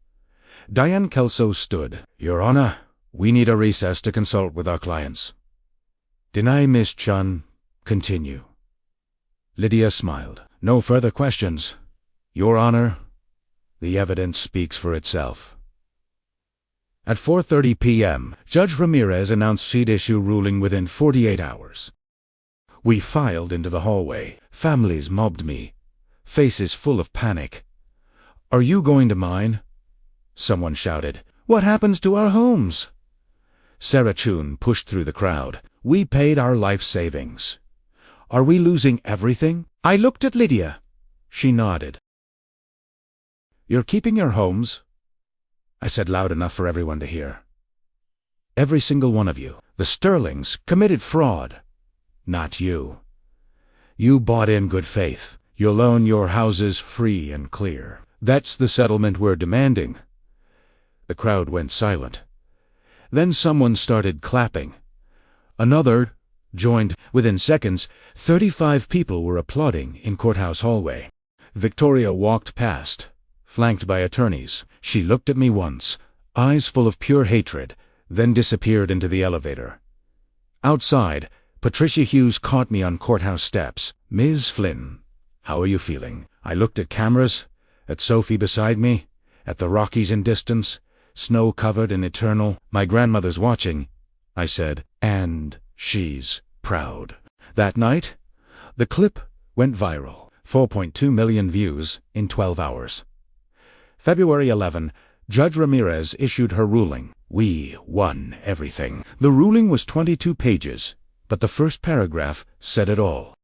Diane Kelso stood. "Your Honor, we need a recess to consult with our clients." "Deny, Miss Chun. Continue." Lydia smiled. "No further questions. Your Honor, the evidence speaks for itself." At 4:30 p.m., Judge Ramirez announced she'd issue ruling within 48 hours. We filed into the hallway. Families mobbed me, faces full of panic. "Are you going to mine?" Someone shouted. "What happens to our homes?" Sarah Chun pushed through the crowd. "We paid our life savings. Are we losing everything?" I looked at Lydia. She nodded. "You're keeping your homes?" I said loud enough for everyone to hear. "Every single one of you. The Sterlings committed fraud. Not you. You bought in good faith. You'll own your houses free and clear. That's the settlement we're demanding." The crowd went silent. Then someone started clapping. Another joined. Within seconds, 35 people were applauding in courthouse hallway. Victoria walked past, flanked by attorneys. She looked at me once, eyes full of pure hatred, then disappeared into the elevator. Outside, Patricia Hughes caught me on courthouse steps. "Ms. Flynn, how are you feeling?" I looked at cameras, at Sophie beside me, at the Rockies in distance, snow-covered and eternal. "My grandmother's watching," I said, "and she's proud." That night, the clip went viral. 4.2 million views in 12 hours. February 11, Judge Ramirez issued her ruling. We won everything. The ruling was 22 pages, but the first paragraph said it all.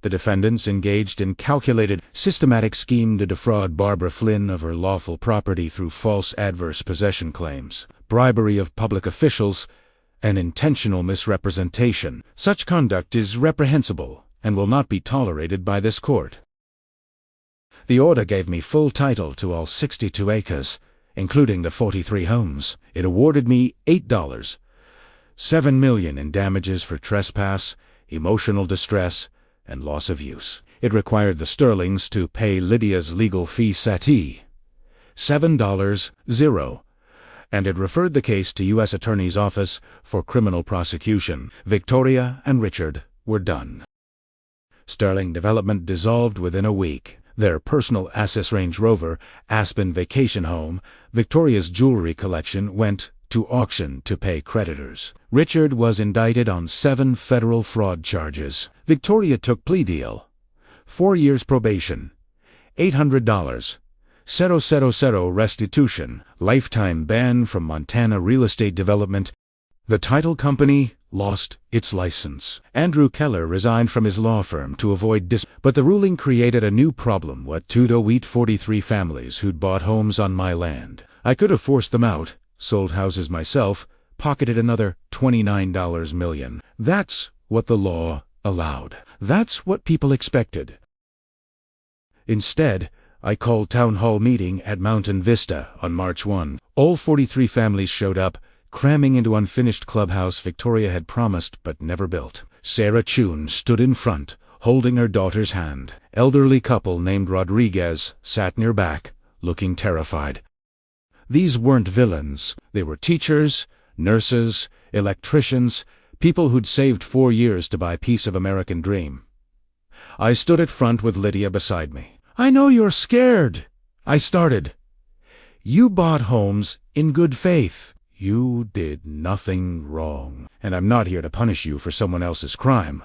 The defendants engaged in calculated, systematic scheme to defraud Barbara Flynn of her lawful property through false adverse possession claims, bribery of public officials, and intentional misrepresentation. Such conduct is reprehensible and will not be tolerated by this court. The order gave me full title to all 62 acres, including the 43 homes. It awarded me $8, $7 million in damages for trespass, emotional distress, and loss of use. It required the Sterlings to pay Lydia's legal fee settee, $7.00, and it referred the case to U.S. Attorney's Office for criminal prosecution. Victoria and Richard were done. Sterling Development dissolved within a week. Their personal assets Range Rover, Aspen vacation home, Victoria's jewelry collection went to auction to pay creditors. Richard was indicted on 7 federal fraud charges. Victoria took plea deal. 4 years probation. $800. 000 restitution. Lifetime ban from Montana real estate development. The title company lost its license. Andrew Keller resigned from his law firm to avoid but the ruling created a new problem. What to wheat 43 families who'd bought homes on my land. I could have forced them out, sold houses myself, pocketed another $29 million. That's what the law allowed. That's what people expected. Instead, I called town hall meeting at Mountain Vista on March 1. All 43 families showed up, cramming into unfinished clubhouse Victoria had promised but never built. Sarah Chun stood in front, holding her daughter's hand. Elderly couple named Rodriguez sat near back, looking terrified. These weren't villains. They were teachers, nurses, electricians, people who'd saved 4 years to buy a piece of American dream. I stood at front with Lydia beside me. "I know you're scared," I started. "You bought homes in good faith. You did nothing wrong, and I'm not here to punish you for someone else's crime."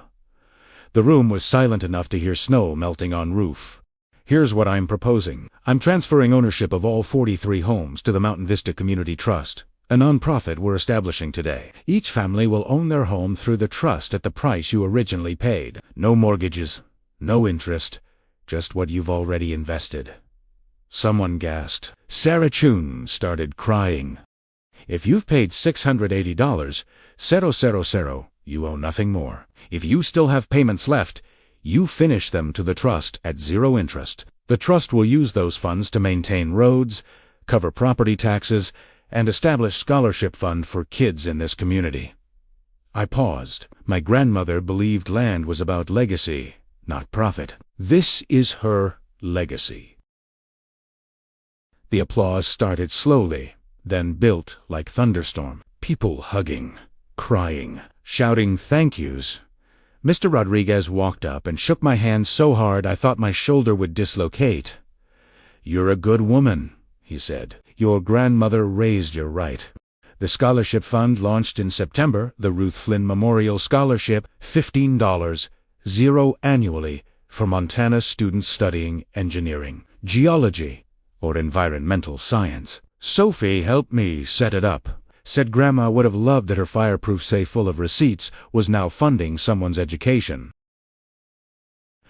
The room was silent enough to hear snow melting on roof. "Here's what I'm proposing. I'm transferring ownership of all 43 homes to the Mountain Vista Community Trust, a nonprofit we're establishing today. Each family will own their home through the trust at the price you originally paid. No mortgages, no interest, just what you've already invested." Someone gasped. Sarah Chun started crying. "If you've paid $680, cero, you owe nothing more. If you still have payments left, you finish them to the trust at 0 interest. The trust will use those funds to maintain roads, cover property taxes, and establish scholarship fund for kids in this community." I paused. My grandmother believed land was about legacy, not profit. This is her legacy. The applause started slowly, then built like thunderstorm. People hugging, crying, shouting thank yous. Mr. Rodriguez walked up and shook my hand so hard I thought my shoulder would dislocate. "You're a good woman," he said. "Your grandmother raised you right." The scholarship fund launched in September, the Ruth Flynn Memorial Scholarship, $15, 0 annually, for Montana students studying engineering, geology, or environmental science. Sophie helped me set it up. Said Grandma would have loved that her fireproof safe full of receipts was now funding someone's education.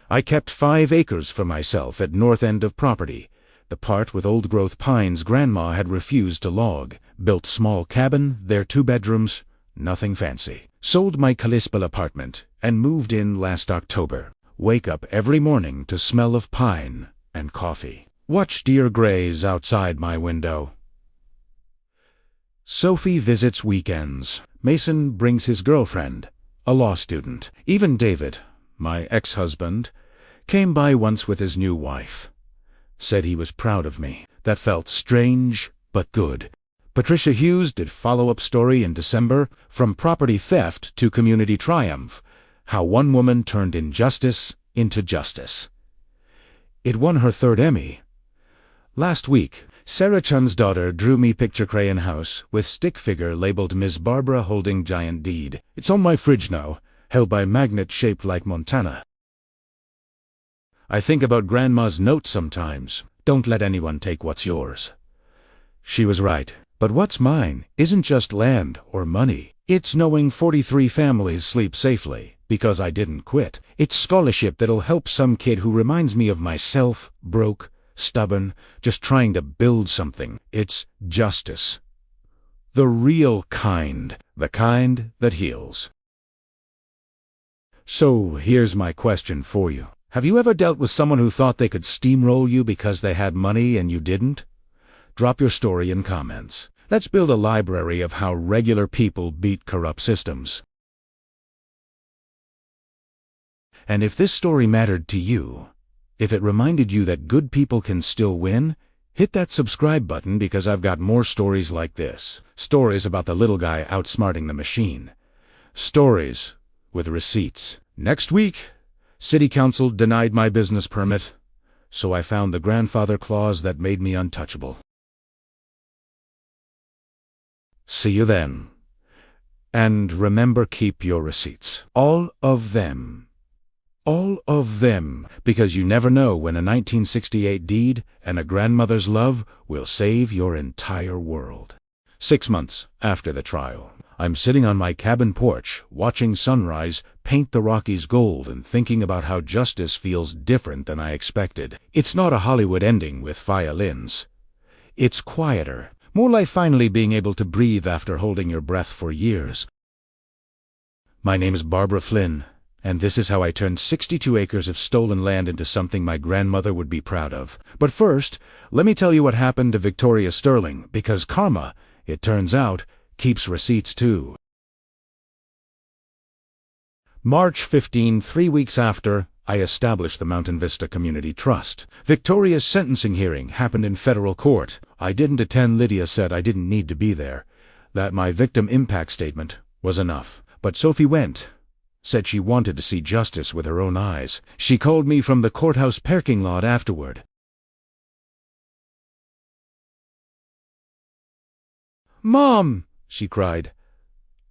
I kept 5 acres for myself at north end of property, the part with old-growth pines Grandma had refused to log. Built small cabin, their 2 bedrooms, nothing fancy. Sold my Kalispell apartment and moved in last October. Wake up every morning to smell of pine and coffee. Watch deer graze outside my window. Sophie visits weekends. Mason brings his girlfriend, a law student. Even David, my ex-husband, came by once with his new wife. Said he was proud of me. That felt strange, but good. Patricia Hughes did follow-up story in December, From Property Theft to Community Triumph, how one woman turned injustice into justice. It won her 3rd Emmy. Last week, Sarah Chun's daughter drew me picture crayon house with stick figure labeled Miss Barbara holding giant deed. It's on my fridge now, held by magnet shaped like Montana. I think about Grandma's note sometimes. Don't let anyone take what's yours. She was right. But what's mine isn't just land or money. It's knowing 43 families sleep safely, because I didn't quit. It's scholarship that'll help some kid who reminds me of myself, broke, stubborn, just trying to build something. It's justice. The real kind. The kind that heals. So here's my question for you. Have you ever dealt with someone who thought they could steamroll you because they had money and you didn't? Drop your story in comments. Let's build a library of how regular people beat corrupt systems. And if this story mattered to you, if it reminded you that good people can still win, hit that subscribe button because I've got more stories like this. Stories about the little guy outsmarting the machine. Stories with receipts. Next week, City Council denied my business permit, so I found the grandfather clause that made me untouchable. See you then. And remember, keep your receipts. All of them. All of them, because you never know when a 1968 deed and a grandmother's love will save your entire world. 6 months after the trial, I'm sitting on my cabin porch, watching sunrise paint the Rockies gold and thinking about how justice feels different than I expected. It's not a Hollywood ending with violins. It's quieter. More like finally being able to breathe after holding your breath for years. My name is Barbara Flynn, And this is how I turned 62 acres of stolen land into something my grandmother would be proud of. But first, let me tell you what happened to Victoria Sterling, because karma, it turns out, keeps receipts too. March 15, 3 weeks after I established the Mountain Vista Community Trust. Victoria's sentencing hearing happened in federal court. I didn't attend. Lydia said I didn't need to be there, that my victim impact statement was enough. But Sophie went. Said she wanted to see justice with her own eyes. She called me from the courthouse parking lot afterward. "Mom!" she cried.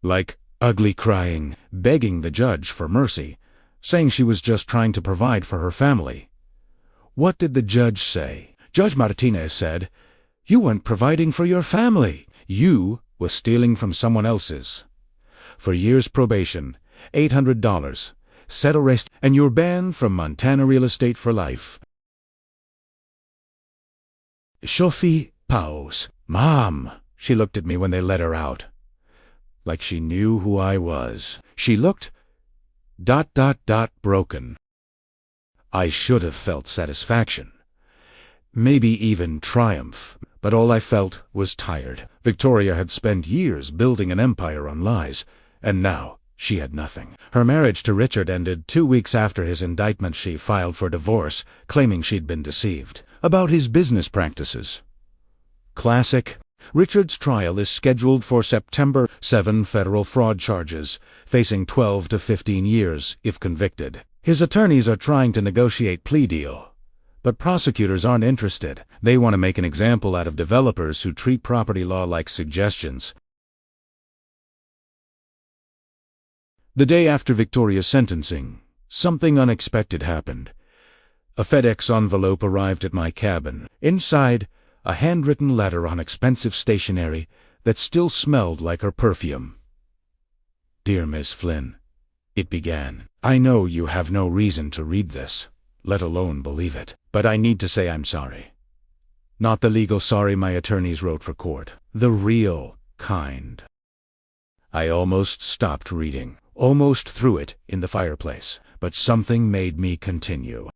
Like ugly crying, begging the judge for mercy, saying she was just trying to provide for her family. What did the judge say? Judge Martinez said, "You weren't providing for your family. You were stealing from someone else's. For years probation, $800, set arrest, and you're banned from Montana real estate for life." Sophie paused. "Mom," she looked at me when they let her out. Like she knew who I was. She looked ... broken. I should have felt satisfaction. Maybe even triumph. But all I felt was tired. Victoria had spent years building an empire on lies, and now she had nothing. Her marriage to Richard ended 2 weeks after his indictment. She filed for divorce, claiming she'd been deceived about his business practices. Classic. Richard's trial is scheduled for September. 7 federal fraud charges, facing 12 to 15 years if convicted. His attorneys are trying to negotiate plea deal, but prosecutors aren't interested. They want to make an example out of developers who treat property law like suggestions. The day after Victoria's sentencing, something unexpected happened. A FedEx envelope arrived at my cabin. Inside, a handwritten letter on expensive stationery that still smelled like her perfume. "Dear Miss Flynn," it began. "I know you have no reason to read this, let alone believe it, but I need to say I'm sorry. Not the legal sorry my attorneys wrote for court, the real kind." I almost stopped reading, almost threw it in the fireplace, but something made me continue.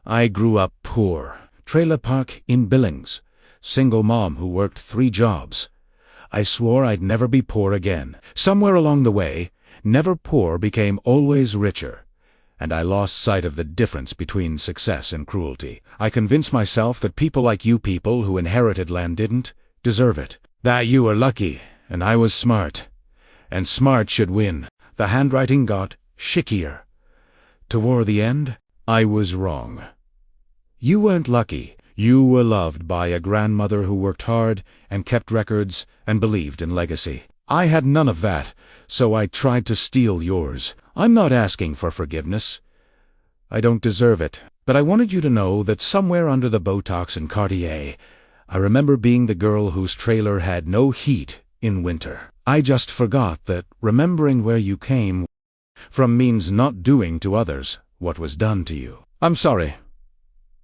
I grew up poor, trailer park in Billings, single mom who worked 3 jobs. I swore I'd never be poor again. Somewhere along the way, never poor became always richer, and I lost sight of the difference between success and cruelty. I convinced myself that people like you people who inherited land didn't deserve it, that you were lucky, and I was smart, and smart should win. The handwriting got shickier. Toward the end, I was wrong. You weren't lucky. You were loved by a grandmother who worked hard and kept records and believed in legacy. I had none of that, so I tried to steal yours. I'm not asking for forgiveness. I don't deserve it, but I wanted you to know that somewhere under the Botox and Cartier, I remember being the girl whose trailer had no heat in winter. I just forgot that remembering where you came from means not doing to others what was done to you. I'm sorry.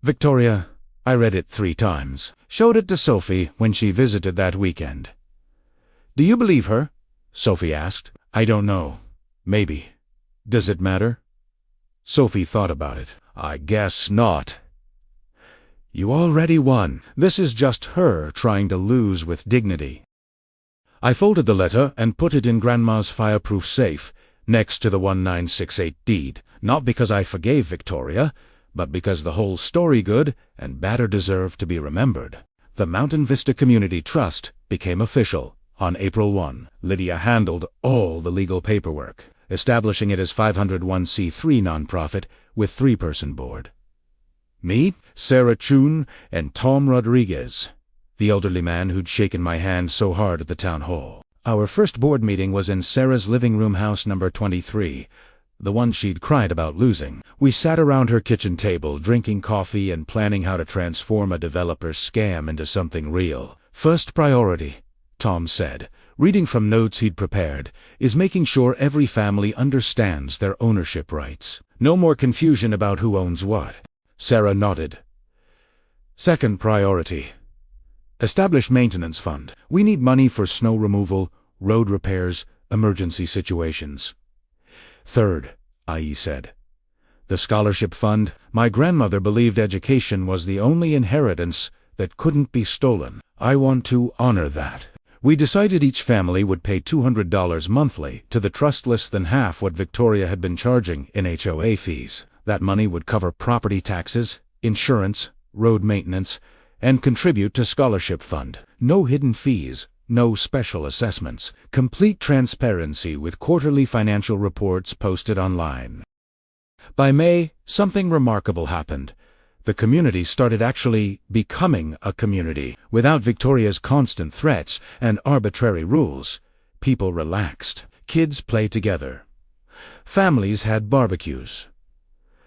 Victoria, I read it 3 times. Showed it to Sophie when she visited that weekend. Do you believe her? Sophie asked. I don't know. Maybe. Does it matter? Sophie thought about it. I guess not. You already won. This is just her trying to lose with dignity. I folded the letter and put it in Grandma's fireproof safe, next to the 1968 deed, not because I forgave Victoria, but because the whole story good and badder deserved to be remembered. The Mountain Vista Community Trust became official on April 1. Lydia handled all the legal paperwork, establishing it as 501c3 nonprofit with 3-person board. Me, Sarah Chun, and Tom Rodriguez, the elderly man who'd shaken my hand so hard at the town hall. Our first board meeting was in Sarah's living room, house number 23, the one she'd cried about losing. We sat around her kitchen table, drinking coffee and planning how to transform a developer's scam into something real. First priority, Tom said, reading from notes he'd prepared, is making sure every family understands their ownership rights. No more confusion about who owns what. Sarah nodded. Second priority, establish maintenance fund. We need money for snow removal, road repairs, emergency situations. Third, IE said. The scholarship fund. My grandmother believed education was the only inheritance that couldn't be stolen. I want to honor that. We decided each family would pay $200 monthly to the trust, less than half what Victoria had been charging in HOA fees. That money would cover property taxes, insurance, road maintenance, and contribute to scholarship fund. No hidden fees, no special assessments. Complete transparency with quarterly financial reports posted online. By May, something remarkable happened. The community started actually becoming a community. Without Victoria's constant threats and arbitrary rules, people relaxed. Kids played together. Families had barbecues.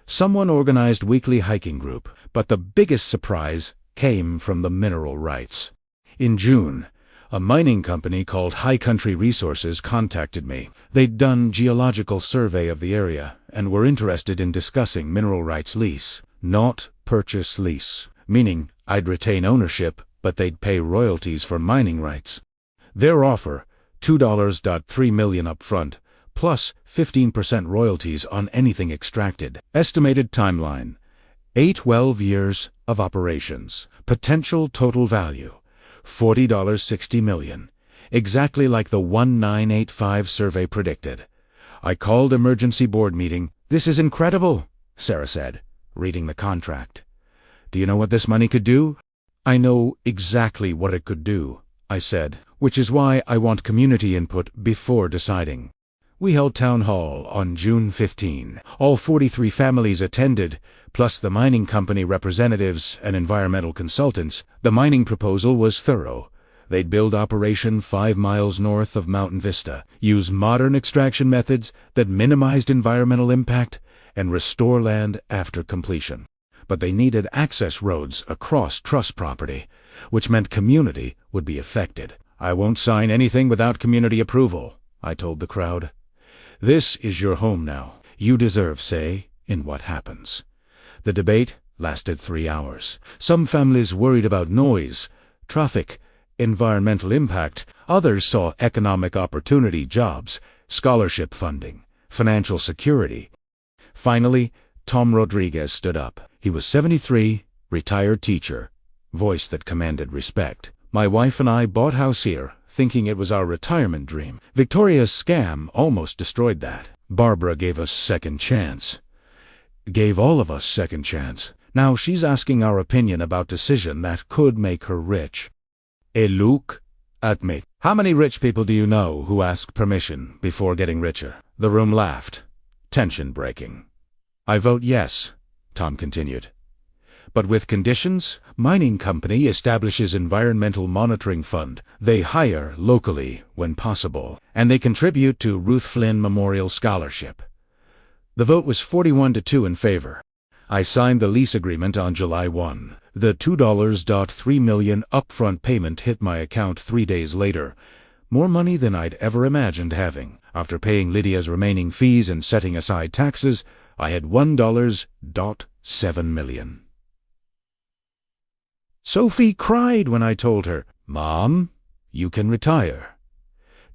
Someone organized weekly hiking group, but the biggest surprise came from the mineral rights. In June, a mining company called High Country Resources contacted me. They'd done geological survey of the area and were interested in discussing mineral rights lease, not purchase lease, meaning I'd retain ownership, but they'd pay royalties for mining rights. Their offer, $2.3 million upfront, plus 15% royalties on anything extracted. Estimated timeline, 12 years of operations. Potential total value, $40.60 million, exactly like the 1985 survey predicted. I called emergency board meeting. This is incredible, Sarah said, reading the contract. Do you know what this money could do? I know exactly what it could do, I said, which is why I want community input before deciding. We held town hall on June 15. All 43 families attended, plus the mining company representatives and environmental consultants. The mining proposal was thorough. They'd build operation 5 miles north of Mountain Vista, use modern extraction methods that minimized environmental impact, and restore land after completion. But they needed access roads across trust property, which meant community would be affected. I won't sign anything without community approval, I told the crowd. This is your home now. You deserve say in what happens. The debate lasted 3 hours. Some families worried about noise, traffic, environmental impact. Others saw economic opportunity, jobs, scholarship funding, financial security. Finally, Tom Rodriguez stood up. He was 73, retired teacher, voice that commanded respect. My wife and I bought house here, thinking it was our retirement dream. Victoria's scam almost destroyed that. Barbara gave us second chance. Gave all of us second chance. Now she's asking our opinion about decision that could make her rich. Et look at me. How many rich people do you know who ask permission before getting richer? The room laughed. Tension breaking. I vote yes, Tom continued. But with conditions. Mining company establishes environmental monitoring fund. They hire locally when possible, and they contribute to Ruth Flynn Memorial Scholarship. The vote was 41-2 in favor. I signed the lease agreement on July 1. The $2.3 million upfront payment hit my account 3 days later. More money than I'd ever imagined having. After paying Lydia's remaining fees and setting aside taxes, I had $1.7 million. Sophie cried when I told her, Mom, you can retire,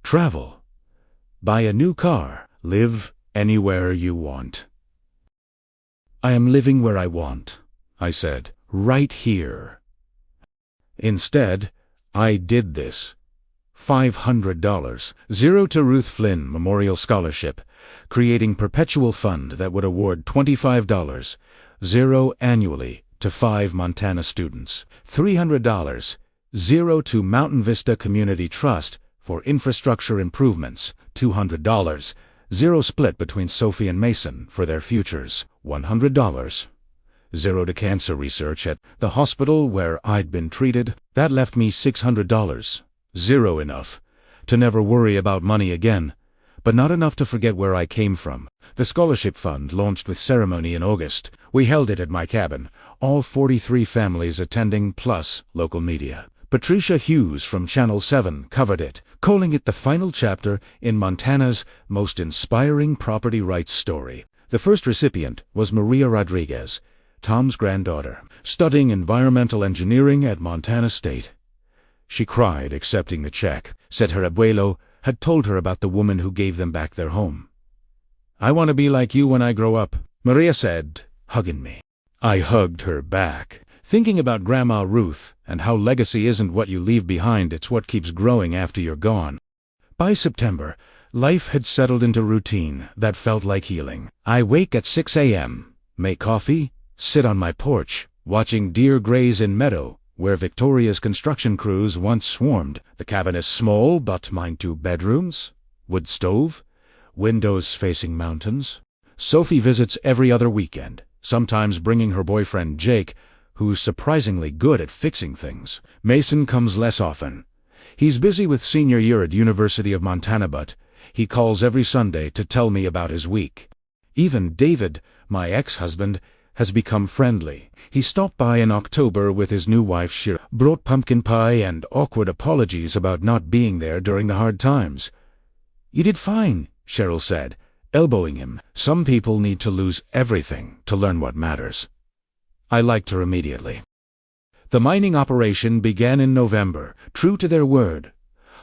travel, buy a new car, live anywhere you want. I am living where I want, I said, right here. Instead, I did this. $500, zero to Ruth Flynn Memorial Scholarship, creating perpetual fund that would award $25, zero annually to 5 Montana students, $300, zero to Mountain Vista Community Trust for infrastructure improvements, $200, zero split between Sophie and Mason for their futures, $100, zero to cancer research at the hospital where I'd been treated. That left me $600, zero enough to never worry about money again, but not enough to forget where I came from. The scholarship fund launched with ceremony in August. We held it at my cabin, all 43 families attending plus local media. Patricia Hughes from Channel 7 covered it, calling it the final chapter in Montana's most inspiring property rights story. The first recipient was Maria Rodriguez, Tom's granddaughter, studying environmental engineering at Montana State. She cried accepting the check, said her abuelo had told her about the woman who gave them back their home. I want to be like you when I grow up, Maria said, hugging me. I hugged her back, thinking about Grandma Ruth and how legacy isn't what you leave behind, it's what keeps growing after you're gone. By September, life had settled into routine that felt like healing. I wake at 6 a.m., make coffee, sit on my porch, watching deer graze in meadow, where Victoria's construction crews once swarmed. The cabin is small, but mine 2 bedrooms, wood stove, windows facing mountains. Sophie visits every other weekend, sometimes bringing her boyfriend Jake, who's surprisingly good at fixing things. Mason comes less often. He's busy with senior year at University of Montana, but he calls every Sunday to tell me about his week. Even David, my ex-husband, has become friendly. He stopped by in October with his new wife Shira, brought pumpkin pie and awkward apologies about not being there during the hard times. "You did fine," Cheryl said, elbowing him. "Some people need to lose everything to learn what matters." I liked her immediately. The mining operation began in November, true to their word.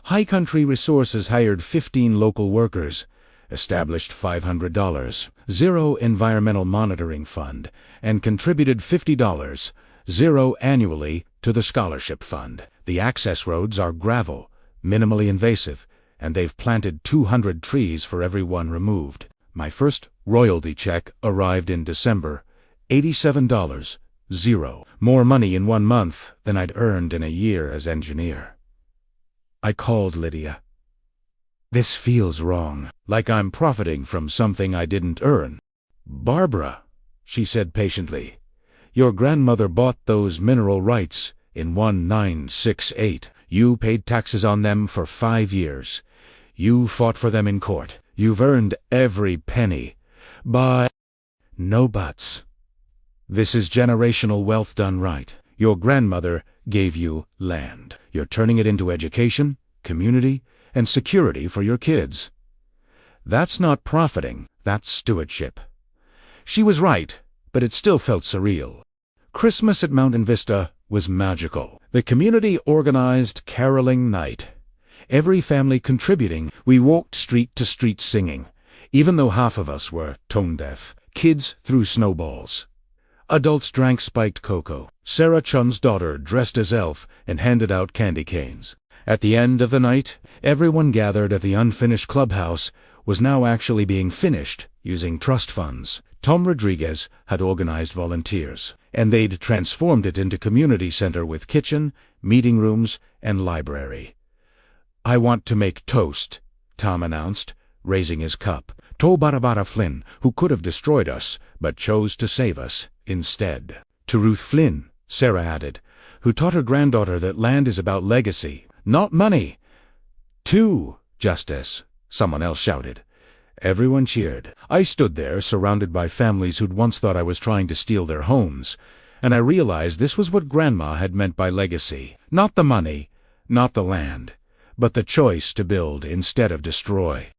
High Country Resources hired 15 local workers, established $500, zero environmental monitoring fund, and contributed $50, zero annually, to the scholarship fund. The access roads are gravel, minimally invasive, and they've planted 200 trees for every one removed. My first royalty check arrived in December, $87, zero. More money in 1 month than I'd earned in a year as engineer. I called Lydia. "This feels wrong, like I'm profiting from something I didn't earn." "Barbara," she said patiently, "your grandmother bought those mineral rights in 1968. You paid taxes on them for 5 years. You fought for them in court. You've earned every penny. But no buts. This is generational wealth done right. Your grandmother gave you land. You're turning it into education, community, and security for your kids. That's not profiting, that's stewardship." She was right, but it still felt surreal. Christmas at Mountain Vista was magical. The community organized caroling night. Every family contributing. We walked street to street singing, even though half of us were tone deaf. Kids threw snowballs. Adults drank spiked cocoa. Sarah Chun's daughter dressed as Elf and handed out candy canes. At the end of the night, everyone gathered at the unfinished clubhouse was now actually being finished using trust funds. Tom Rodriguez had organized volunteers, and they'd transformed it into community center with kitchen, meeting rooms, and library. "I want to make toast," Tom announced, raising his cup. To Barabara Flynn, who could have destroyed us, but chose to save us instead. To Ruth Flynn, Sarah added, who taught her granddaughter that land is about legacy, not money. "To Justice," someone else shouted. Everyone cheered. I stood there, surrounded by families who'd once thought I was trying to steal their homes, and I realized this was what Grandma had meant by legacy. Not the money, not the land, but the choice to build instead of destroy.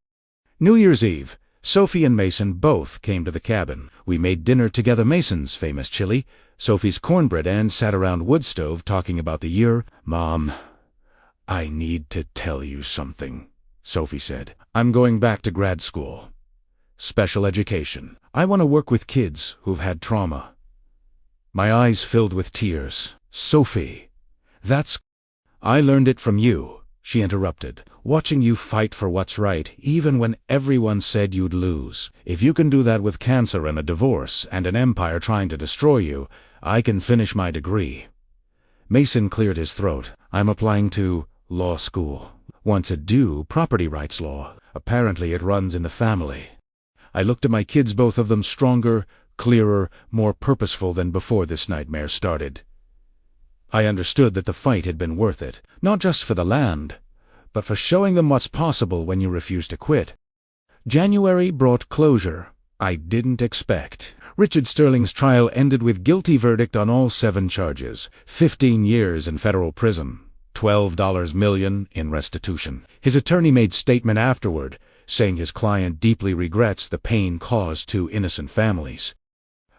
New Year's Eve, Sophie and Mason both came to the cabin. We made dinner together, Mason's famous chili, Sophie's cornbread, and sat around wood stove talking about the year. "Mom, I need to tell you something," Sophie said. "I'm going back to grad school. Special education. I want to work with kids who've had trauma." My eyes filled with tears. "Sophie, I learned it from you," she interrupted. "Watching you fight for what's right, even when everyone said you'd lose. If you can do that with cancer and a divorce and an empire trying to destroy you, I can finish my degree." Mason cleared his throat. "I'm applying to law school. Want to do property rights law. Apparently it runs in the family." I looked at my kids, both of them stronger, clearer, more purposeful than before this nightmare started. I understood that the fight had been worth it, not just for the land, but for showing them what's possible when you refuse to quit. January brought closure I didn't expect. Richard Sterling's trial ended with guilty verdict on all 7 charges, 15 years in federal prison, $12 million in restitution. His attorney made statement afterward, saying his client deeply regrets the pain caused to innocent families.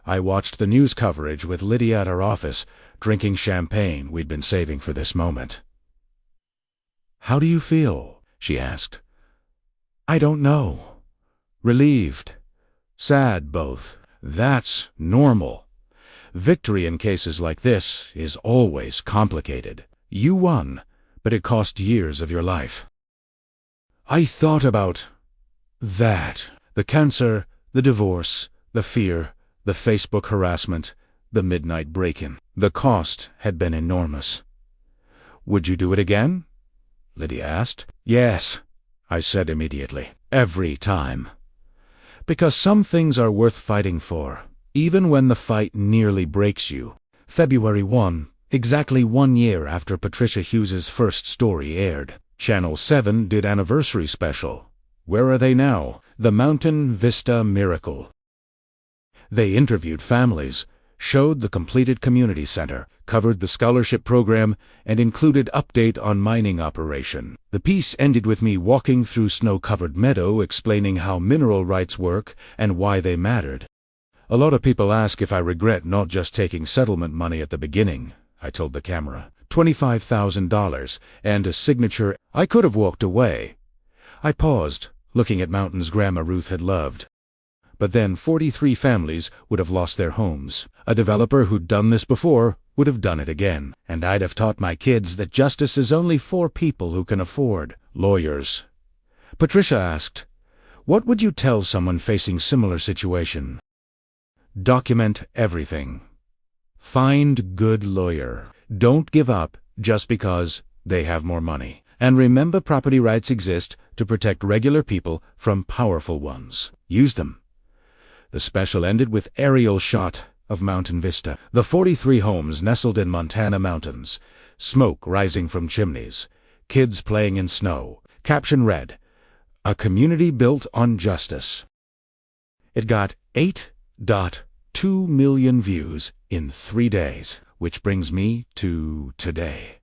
I watched the news coverage with Lydia at her office, drinking champagne we'd been saving for this moment. "How do you feel?" she asked. "I don't know. Relieved. Sad both. That's normal. Victory in cases like this is always complicated. You won, but it cost years of your life. I thought about that. The cancer, the divorce, the fear, the Facebook harassment, the midnight break-in. The cost had been enormous. Would you do it again? Lydia asked. Yes, I said immediately. Every time. Because some things are worth fighting for, even when the fight nearly breaks you. February 1, exactly 1 year after Patricia Hughes's first story aired. Channel 7 did anniversary special. Where are they now? The Mountain Vista Miracle. They interviewed families, showed the completed community center, covered the scholarship program, and included update on mining operation. The piece ended with me walking through snow-covered meadow explaining how mineral rights work and why they mattered. A lot of people ask if I regret not just taking settlement money at the beginning, I told the camera. $25,000 and a signature. I could have walked away. I paused, looking at mountains Grandma Ruth had loved. But then 43 families would have lost their homes. A developer who'd done this before would have done it again. And I'd have taught my kids that justice is only for people who can afford lawyers. Patricia asked, "What would you tell someone facing similar situation?" Document everything. Find good lawyer. Don't give up just because they have more money. And remember, property rights exist to protect regular people from powerful ones. Use them. The special ended with aerial shot of Mountain Vista. The 43 homes nestled in Montana mountains. Smoke rising from chimneys. Kids playing in snow. Caption read, "A community built on justice." It got 8.2 million views in 3 days. Which brings me to today.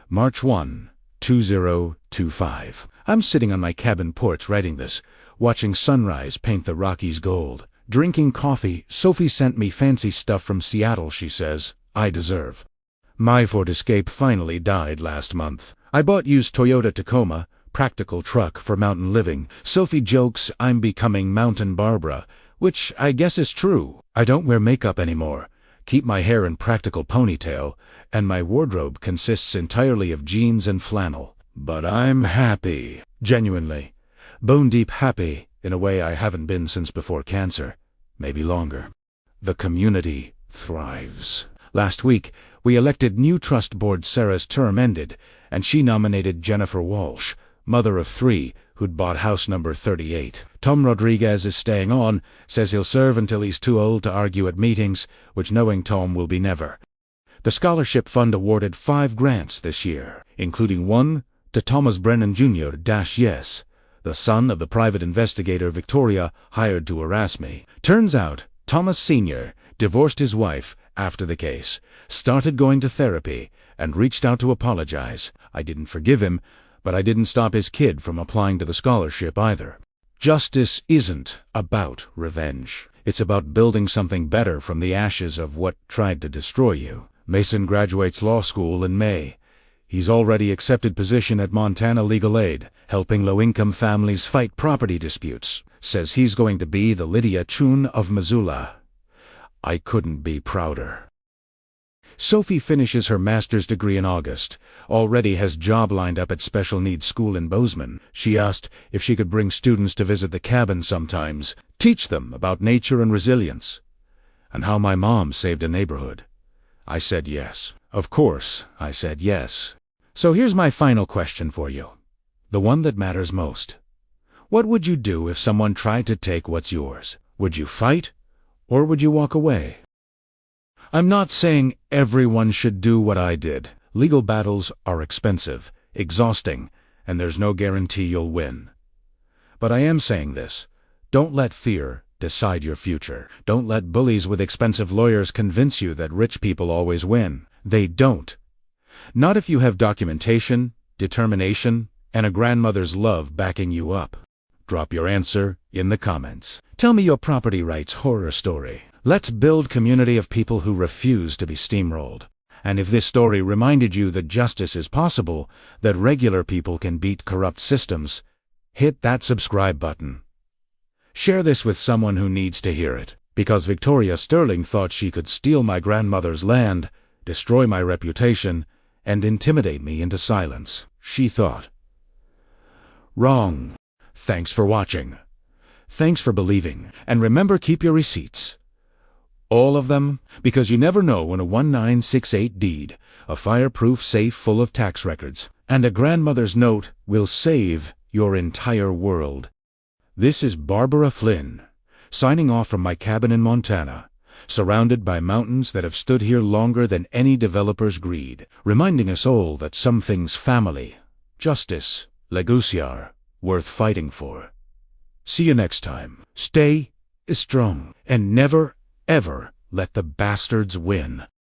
March 1, 2025. I'm sitting on my cabin porch writing this, watching sunrise paint the Rockies gold. Drinking coffee. Sophie sent me fancy stuff from Seattle, she says. I deserve. My Ford Escape finally died last month. I bought used Toyota Tacoma, practical truck for mountain living. Sophie jokes I'm becoming Mountain Barbara, which I guess is true. I don't wear makeup anymore. Keep my hair in practical ponytail, and my wardrobe consists entirely of jeans and flannel. But I'm happy. Genuinely. Bone-deep happy, in a way I haven't been since before cancer. Maybe longer. The community thrives. Last week, we elected new trust board. Sarah's term ended, and she nominated Jennifer Walsh, mother of 3, who'd bought house number 38. Tom Rodriguez is staying on, says he'll serve until he's too old to argue at meetings, which knowing Tom will be never. The scholarship fund awarded 5 grants this year, including one to Thomas Brennan Jr. Yes, the son of the private investigator Victoria hired to harass me. Turns out, Thomas Sr. divorced his wife after the case, started going to therapy, and reached out to apologize. I didn't forgive him, but I didn't stop his kid from applying to the scholarship either. Justice isn't about revenge. It's about building something better from the ashes of what tried to destroy you. Mason graduates law school in May. He's already accepted position at Montana Legal Aid, helping low-income families fight property disputes. Says he's going to be the Lydia Chun of Missoula. I couldn't be prouder. Sophie finishes her master's degree in August. Already has job lined up at special needs school in Bozeman. She asked if she could bring students to visit the cabin sometimes, teach them about nature and resilience, and how my mom saved a neighborhood. I said yes. Of course, I said yes. So here's my final question for you. The one that matters most. What would you do if someone tried to take what's yours? Would you fight, or would you walk away? I'm not saying everyone should do what I did. Legal battles are expensive, exhausting, and there's no guarantee you'll win. But I am saying this. Don't let fear decide your future. Don't let bullies with expensive lawyers convince you that rich people always win. They don't. Not if you have documentation, determination, and a grandmother's love backing you up. Drop your answer in the comments. Tell me your property rights horror story. Let's build community of people who refuse to be steamrolled. And if this story reminded you that justice is possible, that regular people can beat corrupt systems, hit that subscribe button. Share this with someone who needs to hear it, because Victoria Sterling thought she could steal my grandmother's land, destroy my reputation, and intimidate me into silence. She thought. Wrong. Thanks for watching. Thanks for believing, and remember, keep your receipts. All of them, because you never know when a 1968 deed, a fireproof safe full of tax records, and a grandmother's note will save your entire world. This is Barbara Flynn, signing off from my cabin in Montana, surrounded by mountains that have stood here longer than any developer's greed, reminding us all that some things family, justice, legacy are worth fighting for. See you next time. Stay strong, and never, ever let the bastards win.